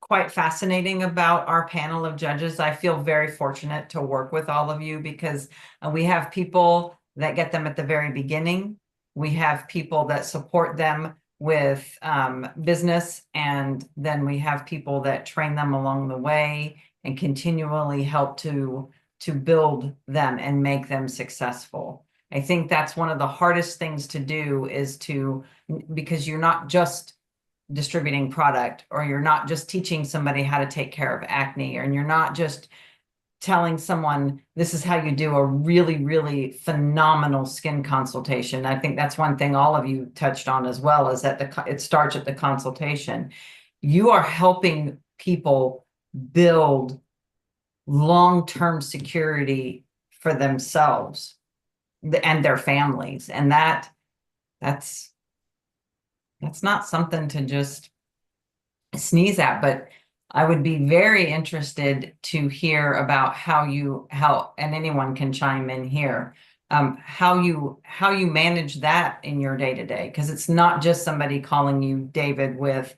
quite fascinating about our panel of judges. I feel very fortunate to work with all of you because we have people that get them at the very beginning. We have people that support them with business, and then we have people that train them along the way and continually help to build them and make them successful. I think that's one of the hardest things to do is because you're not just distributing product, or you're not just teaching somebody how to take care of acne, and you're not just telling someone this is how you do a really, really phenomenal skin consultation. I think that's one thing all of you touched on as well, is that it starts at the consultation. You are helping people build long-term security for themselves and their families. And that's not something to just sneeze at, but I would be very interested to hear about how, and anyone can chime in here, how you manage that in your day-to-day, because it's not just somebody calling you David with,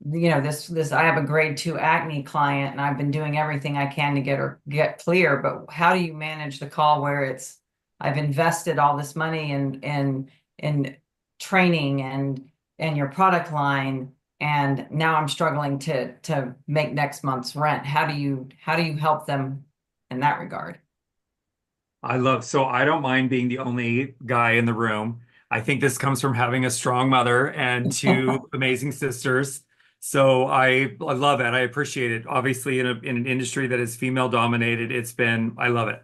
this I have a grade 2 acne client and I've been doing everything I can to get clear, but how do you manage the call where I've invested all this money in training and your product line, and now I'm struggling to make next month's rent? How do you help them in that regard? So I don't mind being the only guy in the room. I think this comes from having a strong mother and two amazing sisters. So I love it. I appreciate it. Obviously, in an industry that is female dominated, I love it.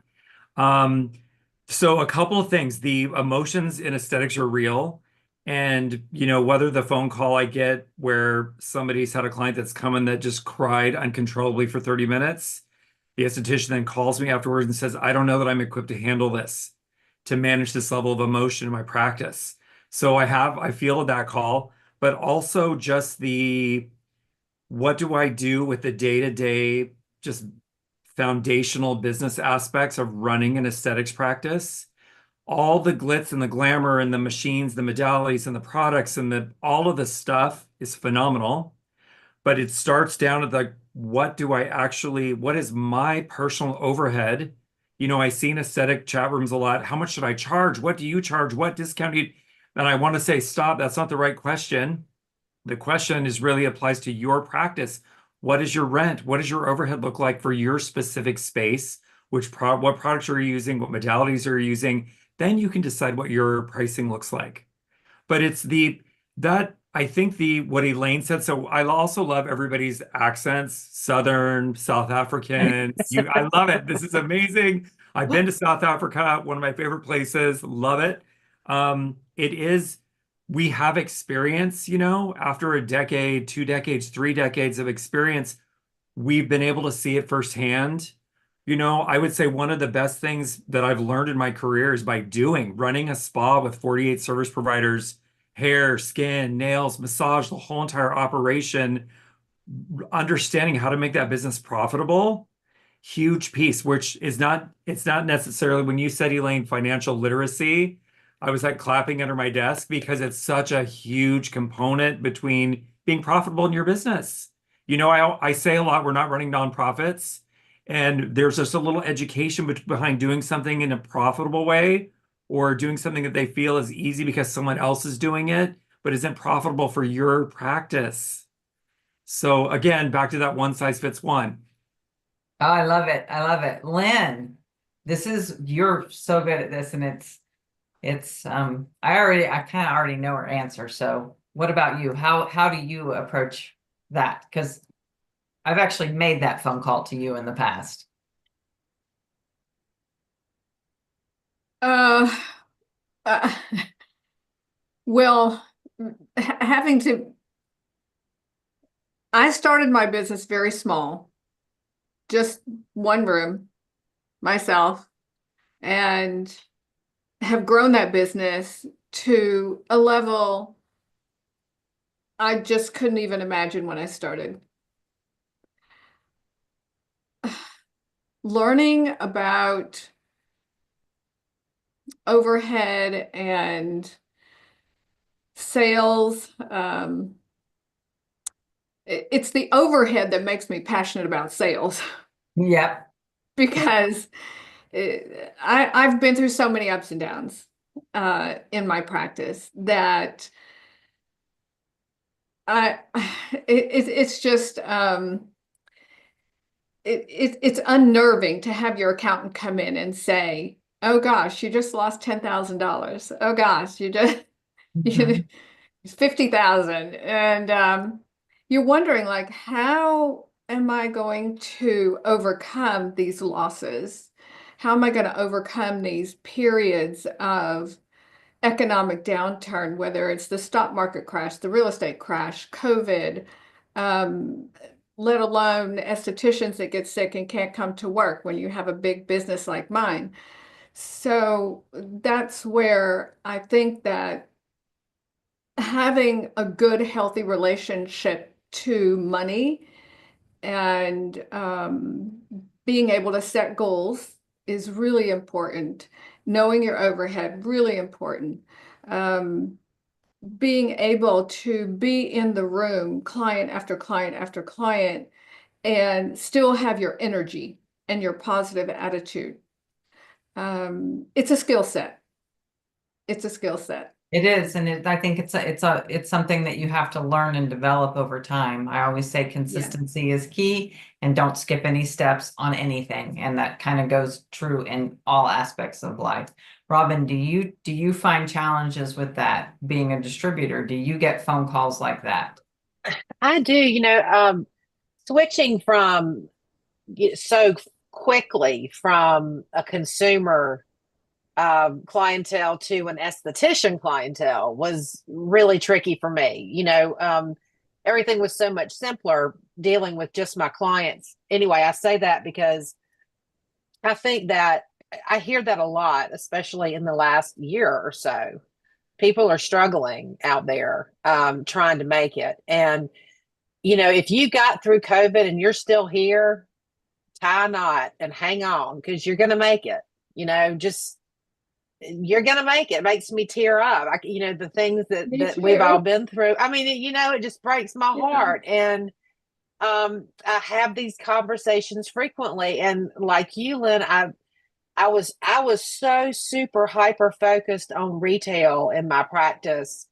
So a couple of things. The emotions in aesthetics are real. And, whether the phone call I get where somebody's had a client that's come in that just cried uncontrollably for 30 minutes, the esthetician then calls me afterwards and says, I don't know that I'm equipped to handle this, to manage this level of emotion in my practice. So I feel that call, but also just what do I do with the day-to-day, just foundational business aspects of running an aesthetics practice? All the glitz and the glamour and the machines, the modalities and the products and all of the stuff is phenomenal. But it starts down at what is my personal overhead? I see in aesthetic chat rooms a lot. How much should I charge? What do you charge? What discount do you? And I want to say, stop. That's not the right question. The question really applies to your practice. What is your rent? What does your overhead look like for your specific space? What products are you using? What modalities are you using? then you can decide what your pricing looks like. But it's the that I think the what Elaine said. So I also love everybody's accents, Southern, South African. I love it. This is amazing. I've been to South Africa, one of my favorite places. Love it. It is. We have experience, after a decade, 2 decades, 3 decades of experience, we've been able to see it firsthand. I would say one of the best things that I've learned in my career is by running a spa with 48 service providers, hair, skin, nails, massage, the whole entire operation, understanding how to make that business profitable. Huge piece, which it's not necessarily when you said, Elaine, financial literacy, I was like clapping under my desk because it's such a huge component between being profitable in your business. I say a lot, we're not running nonprofits, and there's just a little education behind doing something in a profitable way or doing something that they feel is easy because someone else is doing it, but isn't profitable for your practice. So again, back to that one size fits one. Oh, I love it. I love it. Lynn, you're so good at this, and I kind of already know her answer. So what about you? How do you approach that? Because I've actually made that phone call to you in the past. Uh, uh, well, having to, I started my business very small, just one room, myself, and have grown that business to a level I just couldn't even imagine when I started. Learning about overhead and sales, it's the overhead that makes me passionate about sales. Yep. Because I've been through so many ups and downs in my practice that it's just it's unnerving to have your accountant come in and say, "Oh gosh, you just lost $10,000. Oh gosh, you just Mhm. it's 50,000," and you're wondering like, how am I going to overcome these losses? How am I going to overcome these periods of economic downturn, whether it's the stock market crash, the real estate crash, COVID, um, let alone estheticians that get sick and can't come to work when you have a big business like mine. So that's where I think that having a good, healthy relationship to money and being able to set goals is really important. Knowing your overhead, really important. Um, Being able to be in the room, client after client after client, and still have your energy and your positive attitude. It's a skill set. It's a skill set. It is, and I think it's something that you have to learn and develop over time. I always say consistency is key, and don't skip any steps on anything, and that kind of goes true in all aspects of life. Robin, do you find challenges with that being a distributor? Do you get phone calls like that? I do, switching from so quickly from a consumer clientele to an esthetician clientele was really tricky for me. Everything was so much simpler dealing with just my clients. Anyway, I say that because I think that I hear that a lot, especially in the last year or so. People are struggling out there trying to make it. And, if you got through COVID and you're still here, tie a knot and hang on because you're going to make it. Just you're going to make it. It makes me tear up. The things that we've all been through. I mean, it just breaks my heart. And I have these conversations frequently. And like you, Lynn, I was so super hyper focused on retail in my practice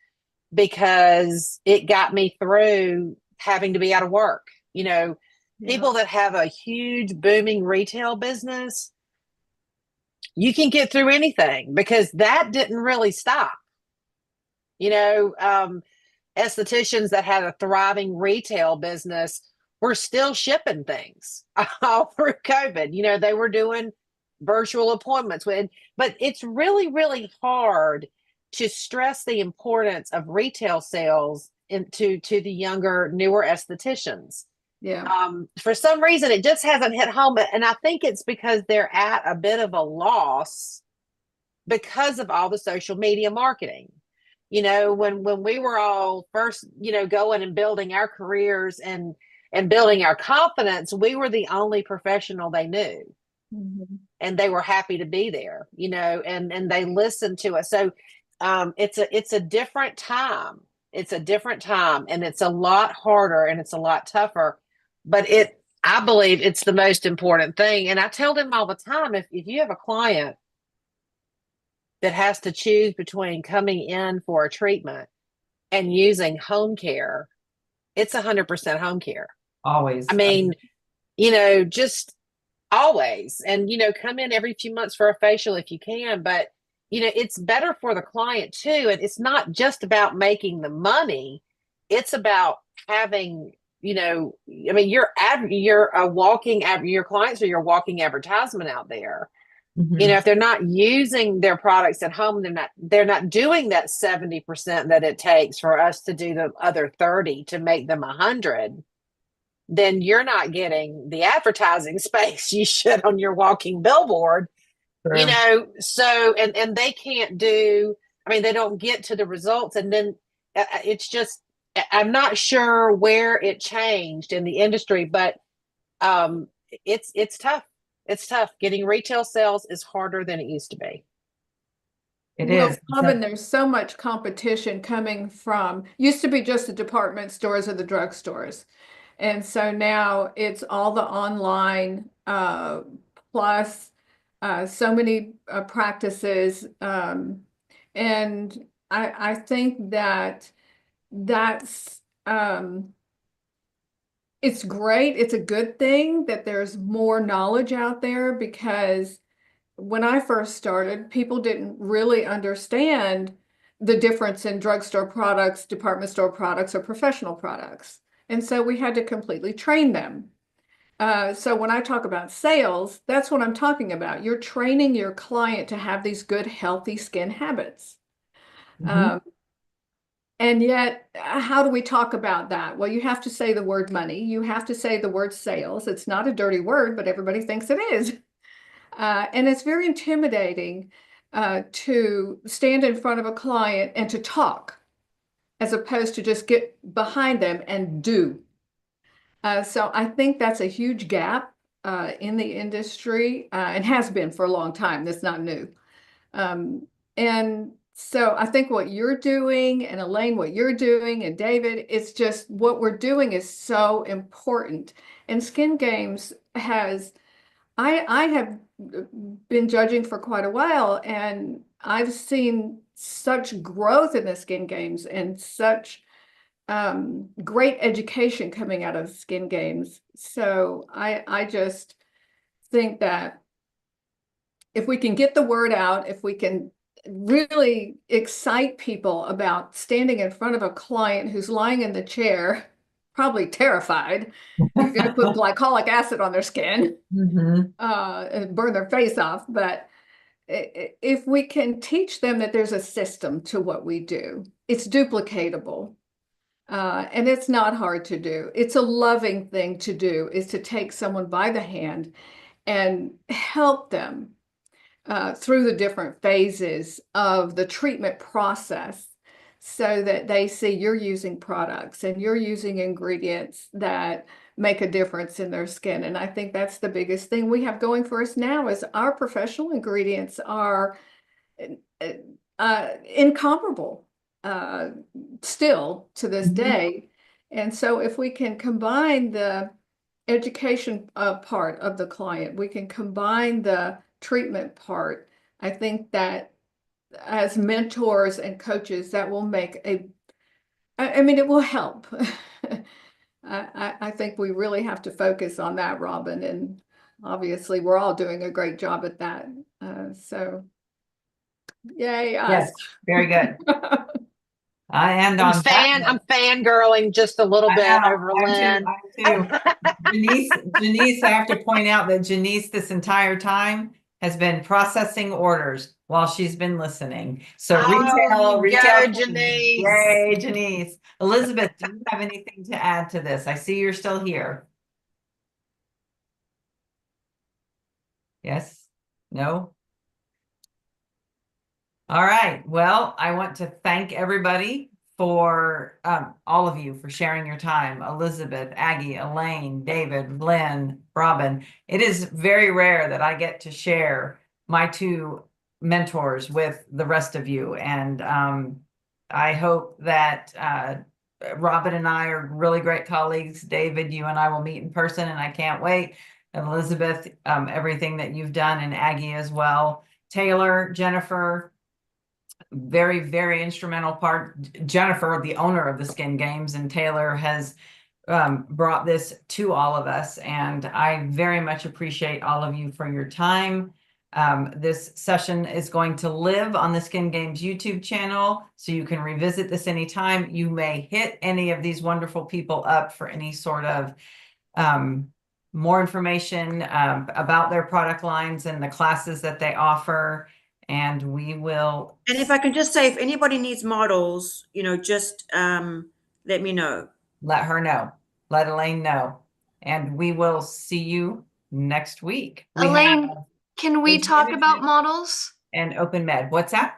because it got me through having to be out of work. People that have a huge booming retail business, you can get through anything, because that didn't really stop. Estheticians that had a thriving retail business were still shipping things all through COVID. They were doing virtual appointments but it's really, really hard to stress the importance of retail sales to the younger, newer estheticians. Yeah. For some reason, it just hasn't hit home, and I think it's because they're at a bit of a loss because of all the social media marketing. When we were all first, going and building our careers and building our confidence, we were the only professional they knew. Mhm. And they were happy to be there, and they listened to us. So it's a different time. It's a different time, and it's a lot harder and it's a lot tougher. But I believe it's the most important thing. And I tell them all the time, if you have a client that has to choose between coming in for a treatment and using home care, it's 100% home care. Always. I mean, just always. And, come in every few months for a facial if you can. But, it's better for the client too. And it's not just about making the money. It's about having, you're a walking, your clients are your walking advertisement out there. If they're not using their products at home, they're not doing that 70% that it takes for us to do the other 30 to make them 100. Then you're not getting the advertising space you should on your walking billboard. So and they can't do, they don't get to the results. And then it's just, I'm not sure where it changed in the industry, but it's tough. It's tough. Getting retail sales is harder than it used to be. It Well, is. Robin, there's so much competition coming from, used to be just the department stores or the drugstores. And so now it's all the online, plus so many practices. And I think that's it's great. It's a good thing that there's more knowledge out there, because when I first started, people didn't really understand the difference in drugstore products, department store products, or professional products. And so we had to completely train them. So when I talk about sales, that's what I'm talking about. You're training your client to have these good, healthy skin habits. And yet, how do we talk about that? Well, you have to say the word money. You have to say the word sales. It's not a dirty word, but everybody thinks it is. And it's very intimidating to stand in front of a client and to talk, as opposed to just get behind them and do. So I think that's a huge gap in the industry, and has been for a long time. That's not new. And so I think what you're doing, and Elaine, what you're doing, and David, it's just what we're doing is so important. And Skin Games I have been judging for quite a while, and I've seen such growth in the Skin Games and such great education coming out of Skin Games. So I just think that if we can get the word out, if we can really excite people about standing in front of a client who's lying in the chair, probably terrified, you're going to put glycolic acid on their skin and burn their face off. But if we can teach them that there's a system to what we do, it's duplicatable. And it's not hard to do. It's a loving thing to do, is to take someone by the hand and help them through the different phases of the treatment process, so that they see you're using products and you're using ingredients that make a difference in their skin. And I think that's the biggest thing we have going for us now, is our professional ingredients are incomparable still to this day. And so if we can combine the education part of the client, we can combine the treatment part, I think that as mentors and coaches, that will make it will help. I think we really have to focus on that, Robin. And obviously we're all doing a great job at that. So yay us. Yes, very good. And I'm on that note, I'm fangirling just a little I bit know, over I'm Lynn. too. Janice, I have to point out that Janice this entire time has been processing orders while she's been listening. So Oh, retail. go, Janice. Yay, Janice. Elizabeth, do you have anything to add to this? I see you're still here. Yes? No? All right. Well, I want to thank everybody for all of you for sharing your time. Elizabeth, Aggie, Elaine, David, Lynn, Robin. It is very rare that I get to share my two mentors with the rest of you. And I hope that Robin and I are really great colleagues. David, you and I will meet in person, and I can't wait. And Elizabeth, everything that you've done, and Aggie as well. Taylor, Jennifer, very, very instrumental part. Jennifer, the owner of the Skin Games, and Taylor has brought this to all of us. And I very much appreciate all of you for your time. This session is going to live on the Skin Games YouTube channel, so you can revisit this anytime. You may hit any of these wonderful people up for any sort of more information about their product lines and the classes that they offer. And we will. And if I can just say, if anybody needs models, just let me know. Let her know. Let Elaine know. And we will see you next week. Elaine, can we case talk about management models? and Open Med. What's that?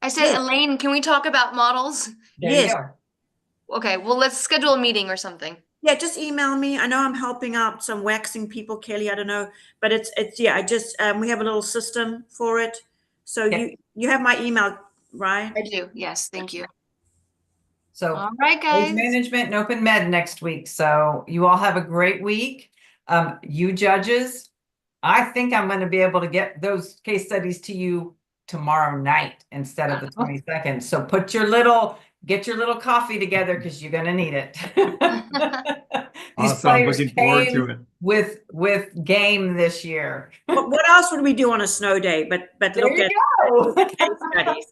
I said, Yes. Elaine, can we talk about models? There Yes. you go. Okay, well, let's schedule a meeting or something. Yeah, just email me. I know I'm helping out some waxing people, Kelly. I don't know, but it's yeah. I just we have a little system for it. So Yep. you have my email, right? I do. Yes, thank you. So All right, case guys. management and Open Med next week. So you all have a great week. You judges, I think I'm going to be able to get those case studies to you tomorrow night instead of the 22nd. So get your little coffee together, because you're going to need it. These Awesome. players Looking forward to came it. with game this year. What else would we do on a snow day? But There look you at go. case studies.